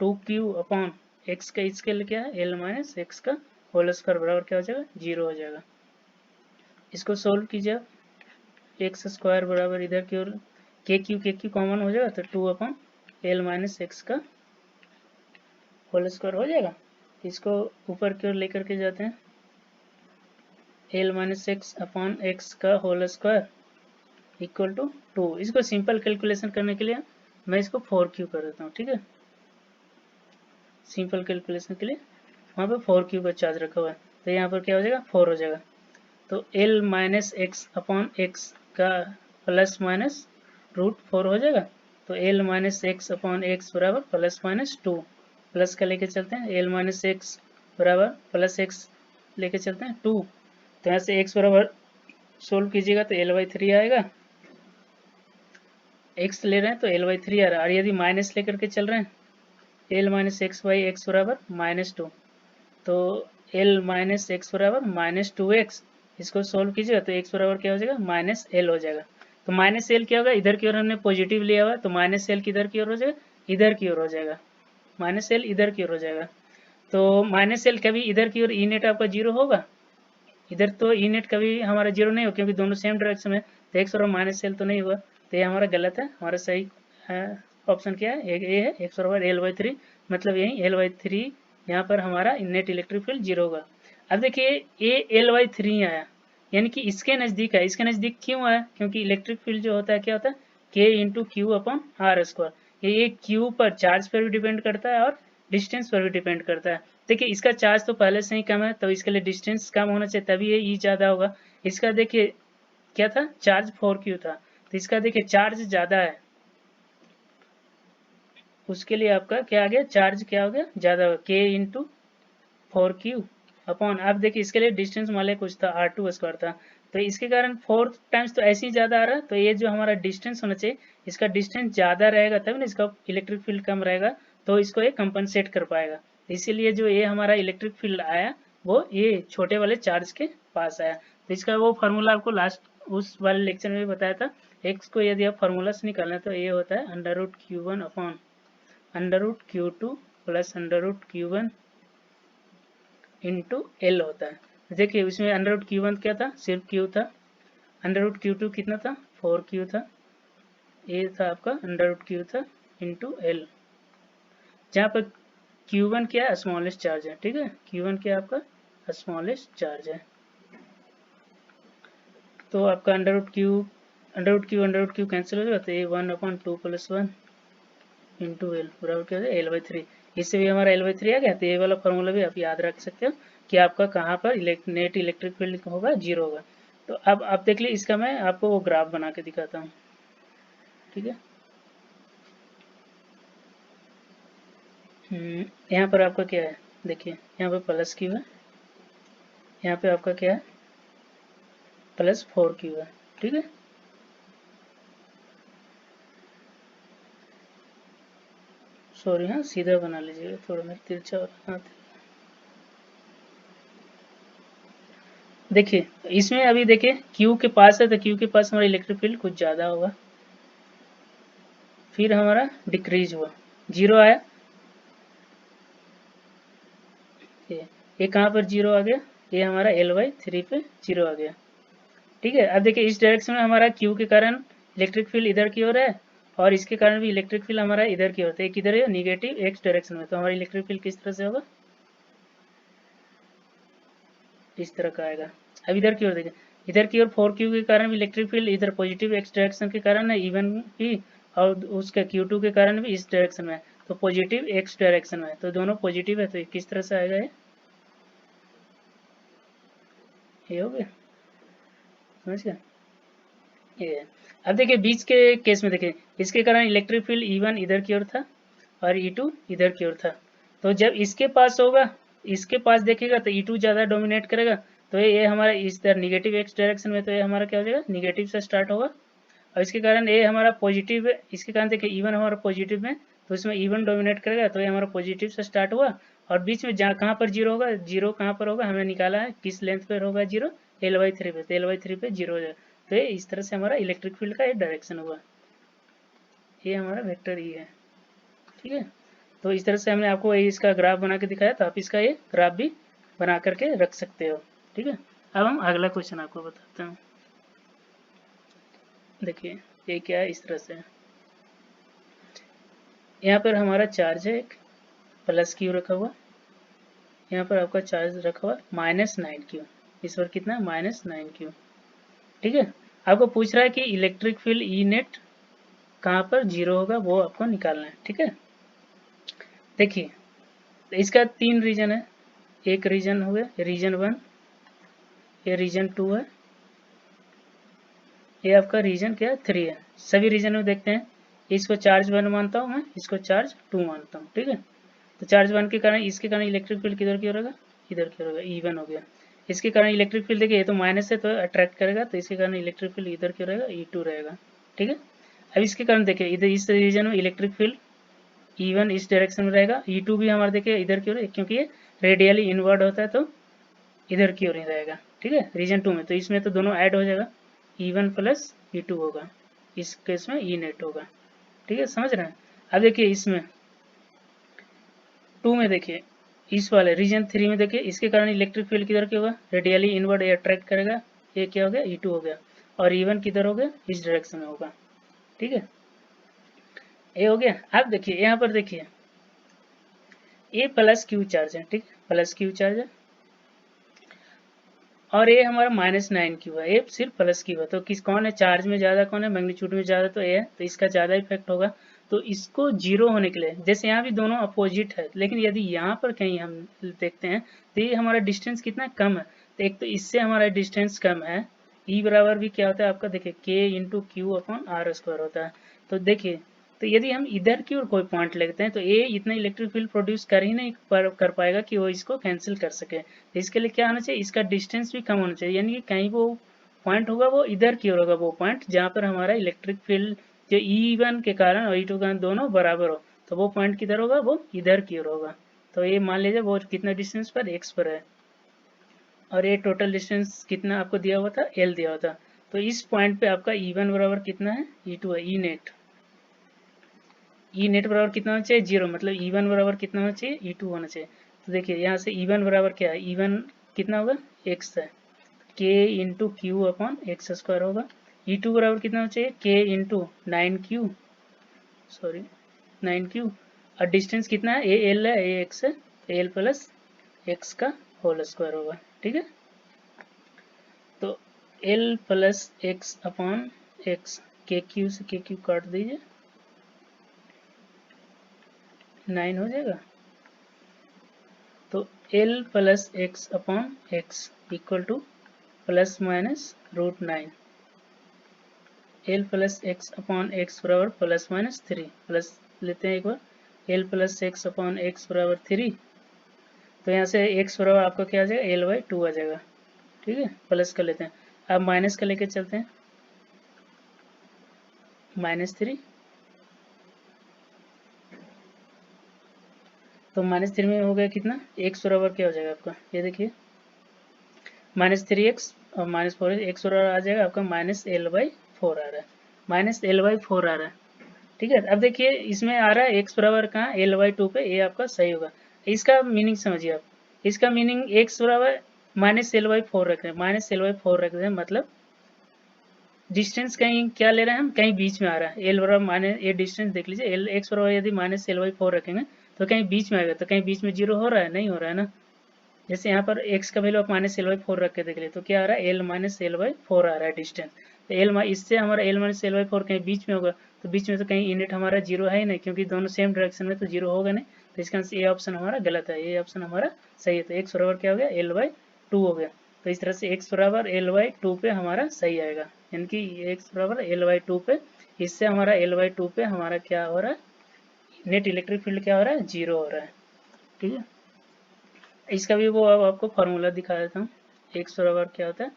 2q upon x का स्केल क्या है, l माइनस एक्स का होल स्क्वायर बराबर क्या हो जाएगा, जीरो हो जाएगा। इसको सोल्व कीजिए आप, एक्स स्क्वायर बराबर इधर की ओर के क्यू कॉमन हो जाएगा, तो 2 अपॉन l माइनस एक्स का होल स्क्वायर हो जाएगा। इसको ऊपर की ओर लेकर के जाते हैं, l minus x upon x का होल स्क्वायर इक्वल टू 2। इसको सिंपल कैलकुलेशन करने के लिए मैं इसको 4q कर देता हूँ। ठीक है, सिंपल कैलकुलेशन के लिए वहाँ पर 4q का चार्ज रखा हुआ है, तो यहाँ पर क्या हो जाएगा, 4 हो जाएगा। तो l minus x upon x का प्लस माइनस √4 हो जाएगा। तो l minus x upon x बराबर प्लस माइनस 2, प्लस का लेके चलते हैं, l माइनस एक्स बराबर प्लस एक्स लेके चलते हैं 2, तो यहाँ से x बराबर सोल्व कीजिएगा तो l/3 आएगा, x ले रहे हैं तो l/3 आ रहा है, और यदि माइनस लेकर के चल रहे हैं l minus x by x बराबर -2, तो एल माइनस एक्स बराबर माइनस 2x, इसको सोल्व कीजिएगा तो x बराबर क्या हो जाएगा माइनस एल हो जाएगा। तो माइनस एल क्या होगा, इधर की ओर हमने पॉजिटिव लिया हुआ तो माइनस एल किधर की ओर हो जाएगा, इधर की ओर हो जाएगा, माइनस एल इधर की ओर हो जाएगा। तो माइनस एल कभी इधर की ओर ई नेट आपका जीरो होगा, इधर तो ई नेट कभी हमारा जीरो नहीं हो क्योंकि दोनों सेम डायरेक्शन में, तो एक्स बराबर माइनस एल तो नहीं हुआ, तो ये हमारा गलत है। हमारा सही ऑप्शन क्या है, ए है, एक्स बराबर एल बाई थ्री, मतलब यही एल बाई थ्री यहाँ पर हमारा नेट इलेक्ट्रिक फील्ड जीरो होगा। अब देखिए ए एल बाई थ्री आया, यानी कि इसके नज़दीक है, इसके नज़दीक क्यों आया, क्योंकि इलेक्ट्रिक फील्ड जो होता है क्या होता है, k into q upon r square, ये क्यू पर चार्ज पर भी डिपेंड करता है और डिस्टेंस पर भी डिपेंड करता है। देखिए इसका चार्ज तो पहले से ही कम है, तो इसके लिए डिस्टेंस कम होना चाहिए, तभी ये ई ज़्यादा होगा। इसका देखिए क्या था, चार्ज 4q था, तो इसका देखिए चार्ज ज़्यादा है, उसके लिए आपका क्या आ गया, चार्ज क्या हो गया ज़्यादा होगा, के इंटू 4q अपॉन, आप देखिए इसके लिए डिस्टेंस मान लिया कुछ था r2 स्क्वायर था, तो इसके कारण 4 टाइम्स तो ऐसे ही ज़्यादा आ रहा है, तो ये जो हमारा डिस्टेंस होना चाहिए, इसका डिस्टेंस ज़्यादा रहेगा तब ना इसका इलेक्ट्रिक फील्ड कम रहेगा, तो इसको ये कंपनसेट कर पाएगा। इसीलिए जो ये हमारा इलेक्ट्रिक फील्ड आया वो ये छोटे वाले चार्ज के पास आया। तो इसका वो फार्मूला आपको लास्ट उस वाले लेक्चर में भी बताया था, एक्स को यदि आप फार्मूला से निकालें तो ये होता है under root Q1 upon under root Q2 plus under root Q1 into L होता है। देखिए उसमें अंडर रूट Q1 क्या था, सिर्फ Q था, अंडर रूट Q2 कितना था 4Q था, ये था आपका अंडर रूट Q था इंटू एल, जहाँ पर Q1 क्या स्मॉलेस्ट चार्ज है, ठीक है, Q1 क्या आपका स्मॉलेस्ट चार्ज है। तो आपका अंडर रूट क्यू कैंसिल हो जाएगा, तो ये 1/2 प्लस 1 इंटू एल बराबर क्या है एल बाई थ्री, इससे भी हमारा एल बाई थ्री आ गया। तो ये वाला फॉर्मूला भी आप याद रख सकते हो कि आपका कहाँ पर नेट इलेक्ट्रिक फील्ड होगा, जीरो होगा। तो अब आप देख लीजिए, इसका मैं आपको वो ग्राफ बना के दिखाता हूँ, ठीक है। यहाँ पर आपका क्या है, देखिए यहाँ पर प्लस क्यू है, यहाँ पे आपका क्या है प्लस 4Q है, ठीक है। सॉरी, हाँ सीधा बना लीजिएगा, थोड़ा मेरा तिरछा और हाथ। देखिए इसमें अभी देखिए Q के पास है, तो Q के पास हमारा इलेक्ट्रिक फील्ड कुछ ज़्यादा होगा, फिर हमारा डिक्रीज हुआ, जीरो आया, ये कहाँ पर जीरो आ गया, ये हमारा एल बाई थ्री पे जीरो आ गया, ठीक है। अब देखिए इस डायरेक्शन में हमारा क्यू के कारण इलेक्ट्रिक फील्ड इधर की ओर है, और इसके कारण भी इलेक्ट्रिक फील्ड हमारा इधर की ओर, तो किधर है निगेटिव एक्स डायरेक्शन में, तो हमारा इलेक्ट्रिक फील्ड किस तरह से होगा, इस तरह का आएगा। अब इधर की ओर देखिए, इधर की ओर 4Q के कारण भी इलेक्ट्रिक फील्ड इधर पॉजिटिव एक्स डायरेक्शन के कारण है, इवन भी, और उसका Q2 के कारण भी इस डायरेक्शन में है, तो पॉजिटिव एक्स डायरेक्शन में है, तो दोनों पॉजिटिव है, तो किस तरह से आएगा, ये हो गया, समझ गया ये। अब देखिए बीच के केस में देखिए, इसके कारण इलेक्ट्रिक फील्ड E1 इधर की ओर था और E2 इधर की ओर था, तो जब इसके पास होगा, इसके पास देखेगा तो E2 ज़्यादा डोमिनेट करेगा, तो ये हमारा इस तरह निगेटिव एक्स डायरेक्शन में, तो ये हमारा क्या हो जाएगा निगेटिव से स्टार्ट होगा, और इसके कारण ये हमारा पॉजिटिव है, इसके कारण देखिए E1 हमारा पॉजिटिव में, तो इसमें E1 डोमिनेट करेगा, तो ये हमारा पॉजिटिव से स्टार्ट हुआ, और बीच में जहाँ कहाँ पर जीरो होगा, जीरो कहाँ पर होगा हमने निकाला है, किस लेंथ पर होगा जीरो, एल बाई थ्री पे, तो एल बाई थ्री पे जीरो हो जाएगा, तो ये इस तरह से हमारा इलेक्ट्रिक फील्ड का एक डायरेक्शन हुआ, ये हमारा वेक्टर ई है, ठीक है। तो इस तरह से हमने आपको इसका ग्राफ बना के दिखाया, तो आप इसका ये ग्राफ भी बना करके रख सकते हो, ठीक है। अब हम अगला क्वेश्चन आपको बताते हैं, देखिए ये क्या है, इस तरह से यहाँ पर हमारा चार्ज है एक प्लस क्यू रखा हुआ, यहाँ पर आपका चार्ज रखा हुआ -9Q, इस पर कितना -9Q, ठीक है। आपको पूछ रहा है कि इलेक्ट्रिक फील्ड ई नेट कहाँ पर जीरो होगा, वो आपको निकालना है, ठीक है। देखिए इसका तीन रीजन है, एक रीजन हो गया रीजन 1, ये रीजन 2 है, ये आपका रीजन क्या है 3 है। सभी रीजन में देखते हैं, इसको चार्ज 1 मानता हूँ मैं, इसको चार्ज 2 मानता हूँ, ठीक है। तो चार्ज 1 के कारण, इसके कारण इलेक्ट्रिक फील्ड किधर की ओर होगा, इधर की ओर होगा, E1 हो गया। इसके कारण इलेक्ट्रिक फील्ड देखिए ये तो माइनस है, तो अट्रैक्ट करेगा, तो इसके कारण इलेक्ट्रिक फील्ड इधर की ओर रहेगा, E2 रहेगा, ठीक है। अब इसके कारण देखिए इधर इस रीजन में इलेक्ट्रिक फील्ड E1 इस डायरेक्शन में रहेगा, E2 भी हमारा देखिए इधर की ओर, क्योंकि ये रेडियली इनवर्ड होता है तो इधर की ओर ही रहेगा, ठीक है। रीजन 2 में तो इसमें तो दोनों ऐड हो जाएगा, E1 प्लस E2 होगा, इस केस में E नेट होगा, ठीक है, समझ रहे हैं। अब देखिए इसमें 2 में देखिए इस वाले रीजन 3 में देखिए इसके कारण इलेक्ट्रिक फील्ड किधर क्या होगा, रेडियली इनवर्ड या अट्रैक्ट करेगा, ये क्या हो गया E2 हो गया, और E1 किधर हो गया, इस डायरेक्शन में होगा, ठीक है, ये हो गया। अब देखिए यहाँ पर देखिए ये प्लस क्यू चार्ज है, ठीक, प्लस क्यू चार्ज है, और ये हमारा -9 क्यू है, ये सिर्फ प्लस क्यू है, तो किस कौन है चार्ज में ज़्यादा, कौन है मैग्नीट्यूड में ज़्यादा, तो ये है, तो इसका ज़्यादा इफेक्ट होगा। तो इसको जीरो होने के लिए, जैसे यहाँ भी दोनों अपोजिट है, लेकिन यदि यहाँ पर कहीं हम देखते हैं तो ये हमारा डिस्टेंस कितना कम है, तो एक तो इससे हमारा डिस्टेंस कम है, ई बराबर भी क्या होता है आपका, देखिए k into q upon r square होता है। तो देखिए, तो यदि हम इधर की ओर कोई पॉइंट लेते हैं तो ये इतना इलेक्ट्रिक फील्ड प्रोड्यूस कर ही नहीं कर पाएगा कि वो इसको कैंसिल कर सके। तो इसके लिए क्या होना चाहिए, इसका डिस्टेंस भी कम होना चाहिए, यानी कि कहीं वो पॉइंट होगा वो इधर की ओर होगा, वो पॉइंट जहाँ पर हमारा इलेक्ट्रिक फील्ड जो E1 के कारण और E2 के कारण दोनों बराबर हो, तो वो पॉइंट किधर होगा, वो इधर की ओर होगा। तो ये मान लीजिए वो कितना डिस्टेंस पर, x पर है, और ये टोटल डिस्टेंस कितना आपको दिया हुआ था, L दिया हुआ था। तो इस पॉइंट पे आपका E1 बराबर कितना है, E2 है, ई नेट बराबर कितना होना चाहिए, 0, मतलब E1 बराबर कितना होना चाहिए, E2 होना चाहिए। तो देखिए यहाँ से E1 बराबर क्या है, E1 कितना होगा, x है, k into q upon x square होगा। E2 बराबर कितना होना चाहिए, k into 9q, sorry 9q, और डिस्टेंस कितना है, ए एल है, ए एक्स है, एल प्लस एक्स का होल स्क्वायर होगा, ठीक है। तो L plus x upon x, के क्यू से के क्यू काट दीजिए, 9 हो जाएगा। तो L plus x upon x equal two plus minus √9, L plus x upon x बराबर प्लस माइनस 3, प्लस लेते हैं एक बार, L plus x upon x बराबर 3, तो यहाँ से x बराबर आपका क्या आ जाएगा, L/2 आ जाएगा, ठीक है, प्लस कर लेते हैं। अब माइनस का लेके चलते हैं, -3, तो -3 में हो गया कितना, x बराबर क्या हो जाएगा आपका, ये देखिए -3x और -4 x बराबर आ जाएगा आपका -L/4 आ रहा है, -L/4 आ रहा है, ठीक है। अब देखिए इसमें आ रहा है x बराबर कहाँ, L/2 पे, ये आपका सही होगा। इसका मीनिंग समझिए आप, इसका मीनिंग x बराबर -L/4 रख रहे हैं, -L/4 रख रहे हैं, मतलब डिस्टेंस कहीं क्या ले रहे हैं हम, कहीं बीच में आ रहा है, एल बराबर माने ये डिस्टेंस देख लीजिए, एल एक्स बराबर यदि -L/4 रखेंगे तो कहीं बीच में आएगा, तो कहीं बीच में जीरो हो रहा है, नहीं हो रहा है ना। जैसे यहाँ पर x का वैल्यू आप -L/4 रख के देख लिए, तो क्या आ रहा है, L-L/4 आ रहा है डिस्टेंस, तो एल इससे हमारा L-L/4 कहीं बीच में होगा, तो बीच में तो कहीं यूनिट हमारा जीरो है ही नहीं, क्योंकि दोनों सेम डायरेक्शन में तो जीरो होगा नहीं, तो इसका ये ऑप्शन हमारा गलत है, ये ऑप्शन हमारा सही है। तो x बराबर क्या हो गया, L/2 हो गया, तो इस तरह से x बराबर L/2 पे हमारा सही आएगा, यानी कि x बराबर L/2 पे, इससे हमारा L/2 पे हमारा क्या हो रहा है, नेट इलेक्ट्रिक फील्ड क्या हो रहा है, जीरो हो रहा है, ठीक है। इसका भी वो अब आपको फार्मूला दिखा देता हूँ, x बराबर क्या होता है,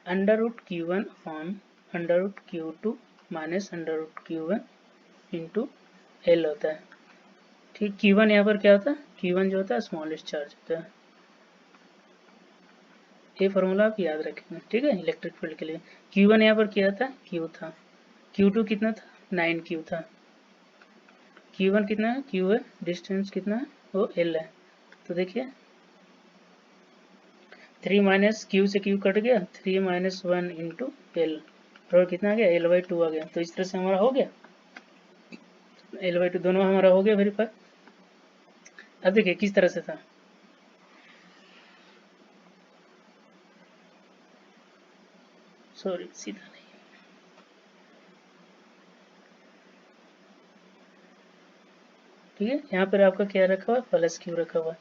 √Q1 upon √Q2 minus √Q1 into L होता है, ठीक। Q1 यहाँ पर क्या होता है, Q1 जो होता है स्मॉलेस्ट चार्ज होता है, ये फार्मूला आप याद रखेंगे, ठीक है, इलेक्ट्रिक फील्ड के लिए। Q1 यहाँ पर क्या था, Q था, Q2 कितना था, 9Q था, Q1 कितना है, Q है, डिस्टेंस कितना है, वो L है, तो देखिए 3 माइनस Q से Q कट गया, 3 - 1 इंटू L, और कितना आ गया, L/2 आ गया, तो इस तरह से हमारा हो गया, L/2 दोनों हमारा हो गया वेरीफाई। अब देखिए किस तरह से था, सॉरी सीधा नहीं, ठीक है, यहाँ पर आपका क्या रखा हुआ, प्लस Q रखा हुआ,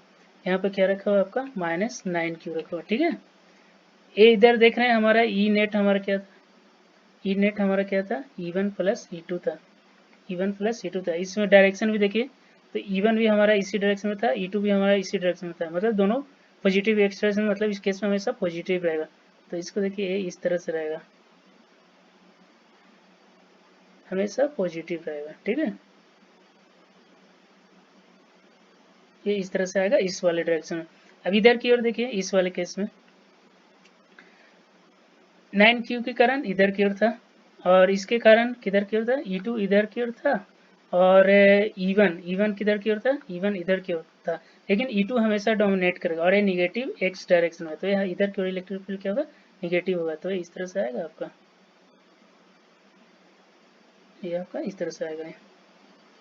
यहाँ पर क्या रखा हुआ आपका -9Q रखा हुआ, ठीक है। ये इधर देख रहे हैं हमारा ई नेट हमारा क्या था, ई नेट हमारा क्या था, E1 प्लस E2 था, E1 प्लस E2 था, इसमें डायरेक्शन भी देखिए, तो E1 भी हमारा इसी डायरेक्शन में था, E2 भी हमारा इसी डायरेक्शन में था, मतलब दोनों पॉजिटिव एक्सप्रेशन, मतलब इस केस में हमेशा पॉजिटिव रहेगा, तो इसको देखिए इस तरह से रहेगा, हमेशा पॉजिटिव रहेगा, ठीक है। ये इस तरह से आएगा इस वाले डायरेक्शन में। अब इधर की ओर देखिए, इस वाले केस में 9Q के कारण इधर की ओर था, और इसके कारण किधर की ओर था, E2 इधर की ओर था, और E1 किधर की ओर था, E1 इधर की ओर था। लेकिन E2 हमेशा डोमिनेट करेगा और ये निगेटिव x डायरेक्शन में, तो यह इधर की ओर इलेक्ट्रिक फील्ड क्या होगा, निगेटिव होगा। तो इस तरह से आएगा आपका, ये आपका इस तरह से आएगा,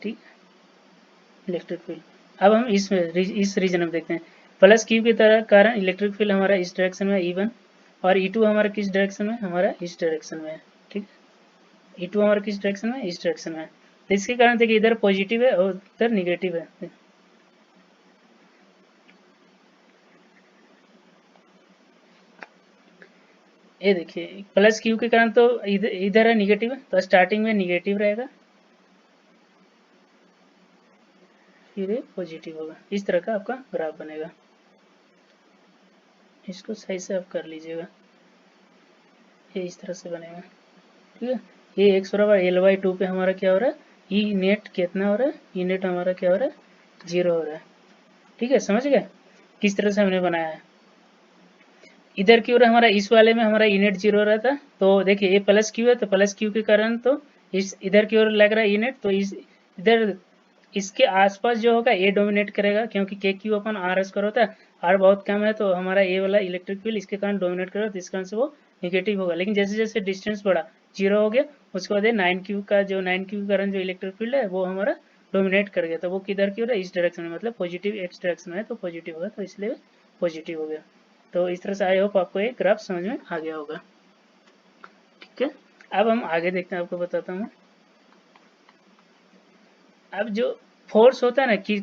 ठीक है, इलेक्ट्रिक फील्ड। अब हम इस रीजन में देखते हैं, प्लस क्यू की तरह कारण इलेक्ट्रिक फील्ड हमारा इस डायरेक्शन में E1, और E2 हमारा किस डायरेक्शन में, हमारा इस डायरेक्शन में है, ठीक है। E2 हमारा किस डायरेक्शन में, इस डायरेक्शन में है। तो इसके कारण देखिए इधर पॉजिटिव है और उधर निगेटिव है। ये देखिए प्लस क्यू के कारण तो इधर है निगेटिव है, तो स्टार्टिंग में निगेटिव रहेगा, फिर ये पॉजिटिव होगा। इस तरह का आपका ग्राफ बनेगा, इसको सही से आप कर लीजिएगा, ये इस तरह से बनेगा, ठीक है। ये x बराबर L/2 पे हमारा क्या हो रहा है, ई नेट कितना हो रहा है, ई नेट हमारा क्या हो रहा है, 0 हो रहा है, ठीक है। समझ गए किस तरह से हमने बनाया है। इधर की ओर हमारा इस वाले में हमारा ई नेट 0 हो रहा था, तो देखिए ये प्लस क्यू है, तो प्लस क्यू के कारण तो इस इधर की ओर लग रहा है ई नेट, तो इस इधर इसके आसपास जो होगा ये डोमिनेट करेगा, क्योंकि के क्यू अपन आर स्क्वायर होता है, आर बहुत कम है, तो हमारा ये वाला इलेक्ट्रिक फील्ड इसके कारण डोमिनेट करेगा, तो इस कारण से वो निगेटिव होगा। लेकिन जैसे जैसे डिस्टेंस बढ़ा 0 हो गया, उसके बाद 9Q का जो 9Q के कारण जो इलेक्ट्रिक फील्ड है वो हमारा डोमिनेट कर गया, तो वो किधर की ओर है, इस डायरेक्शन में, मतलब पॉजिटिव एक्स डायरेक्शन में है, तो पॉजिटिव होगा, तो इसलिए पॉजिटिव हो गया। तो इस तरह से आई होप आपको एक ग्राफ समझ में आ गया होगा, ठीक है। अब हम आगे देखते हैं, आपको बताता हूँ। अब जो फोर्स होता है ना, कि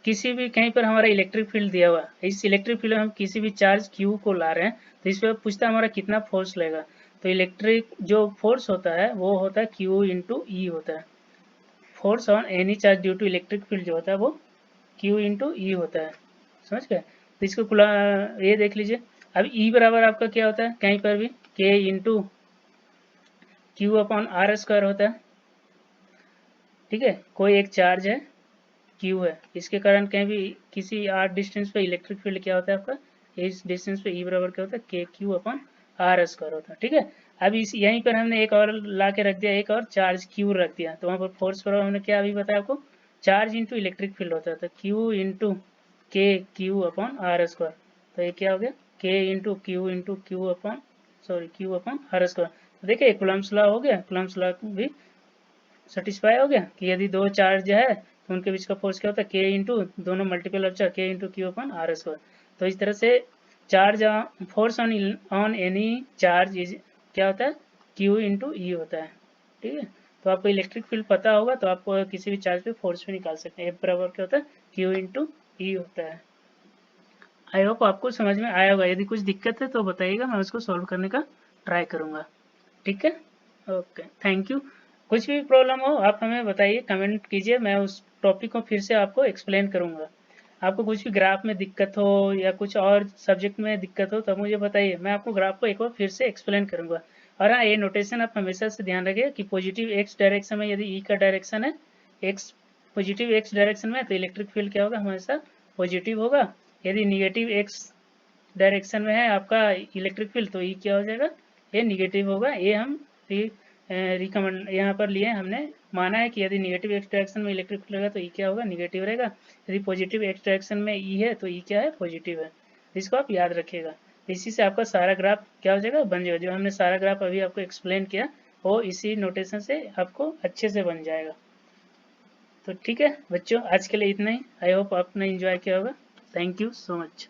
किसी भी कहीं पर हमारा इलेक्ट्रिक फील्ड दिया हुआ है, इस इलेक्ट्रिक फील्ड में हम किसी भी चार्ज Q को ला रहे हैं, तो इस पर पूछता है हमारा कितना फोर्स लगेगा। तो इलेक्ट्रिक जो फोर्स होता है वो होता है Q इंटू ई होता है। Force on any charge due to electric field जो होता है वो Q इंटू ई होता है, समझ गए। तो इसको खुला ये देख लीजिए। अब E बराबर आपका क्या होता है, कहीं पर भी K into q upon r square होता है, ठीक है। कोई एक चार्ज है Q है, इसके कारण कहीं भी किसी आर डिस्टेंस पे इलेक्ट्रिक फील्ड क्या होता है आपका, इस डिस्टेंस पे E बराबर क्या होता है, k q upon r square होता है, ठीक है। अब इस यहीं पर हमने एक और ला के रख दिया, एक और चार्ज Q रख दिया, तो वहाँ पर फोर्स बराबर हमने क्या अभी बताया आपको, चार्ज इंटू इलेक्ट्रिक फील्ड होता है, तो Q into k q upon r square, तो ये क्या हो गया, K into q upon q upon r square. तो देखिए कूलम्ब्स लॉ हो गया, कूलम्ब्स लॉ भी सेटिस्फाई हो गया कि यदि दो चार्ज है तो उनके बीच का फोर्स क्या होता है, के इंटू दोनों multiple of k into q upon r square. तो इस तरह से charge force on any charge is क्या होता है, क्यू इंटू ई होता है, ठीक है। तो आपको इलेक्ट्रिक फील्ड पता होगा तो आप किसी भी चार्ज पे फोर्स भी निकाल सकते हैं। एफ बराबर क्या होता है, क्यू इंटू ई होता है। आई होप आपको समझ में आया होगा, यदि कुछ दिक्कत है तो बताइएगा, मैं उसको सॉल्व करने का ट्राई करूँगा, ठीक है। Okay, thank you. कुछ भी प्रॉब्लम हो आप हमें बताइए, कमेंट कीजिए, मैं उस टॉपिक को फिर से आपको एक्सप्लेन करूँगा। आपको कुछ भी ग्राफ में दिक्कत हो या कुछ और सब्जेक्ट में दिक्कत हो तो मुझे बताइए, मैं आपको ग्राफ को एक बार फिर से एक्सप्लेन करूँगा। और हाँ, ये नोटेशन आप हमेशा से ध्यान रखिए कि पॉजिटिव एक्स डायरेक्शन में यदि ई का डायरेक्शन है एक्स, पॉजिटिव एक्स डायरेक्शन में, तो इलेक्ट्रिक फील्ड क्या होगा, हमेशा पॉजिटिव होगा। यदि निगेटिव एक्स डायरेक्शन में है आपका इलेक्ट्रिक फील्ड, तो ई क्या हो जाएगा, ये निगेटिव होगा। ये हम रिकमेंड यहाँ पर लिए हमने माना है कि यदि निगेटिव एक्स डायरेक्शन में इलेक्ट्रिक फील्ड रहेगा तो ई क्या होगा, निगेटिव रहेगा। यदि पॉजिटिव एक्स डायरेक्शन में ई है तो ई क्या है, पॉजिटिव है। इसको आप याद रखिएगा। इसी से आपका सारा ग्राफ क्या हो जाएगा, बन जाएगा। जो हमने सारा ग्राफ अभी आपको एक्सप्लेन किया वो इसी नोटेशन से आपको अच्छे से बन जाएगा। तो ठीक है बच्चों, आज के लिए इतना ही। आई होप आपने इंजॉय किया होगा। Thank you so much.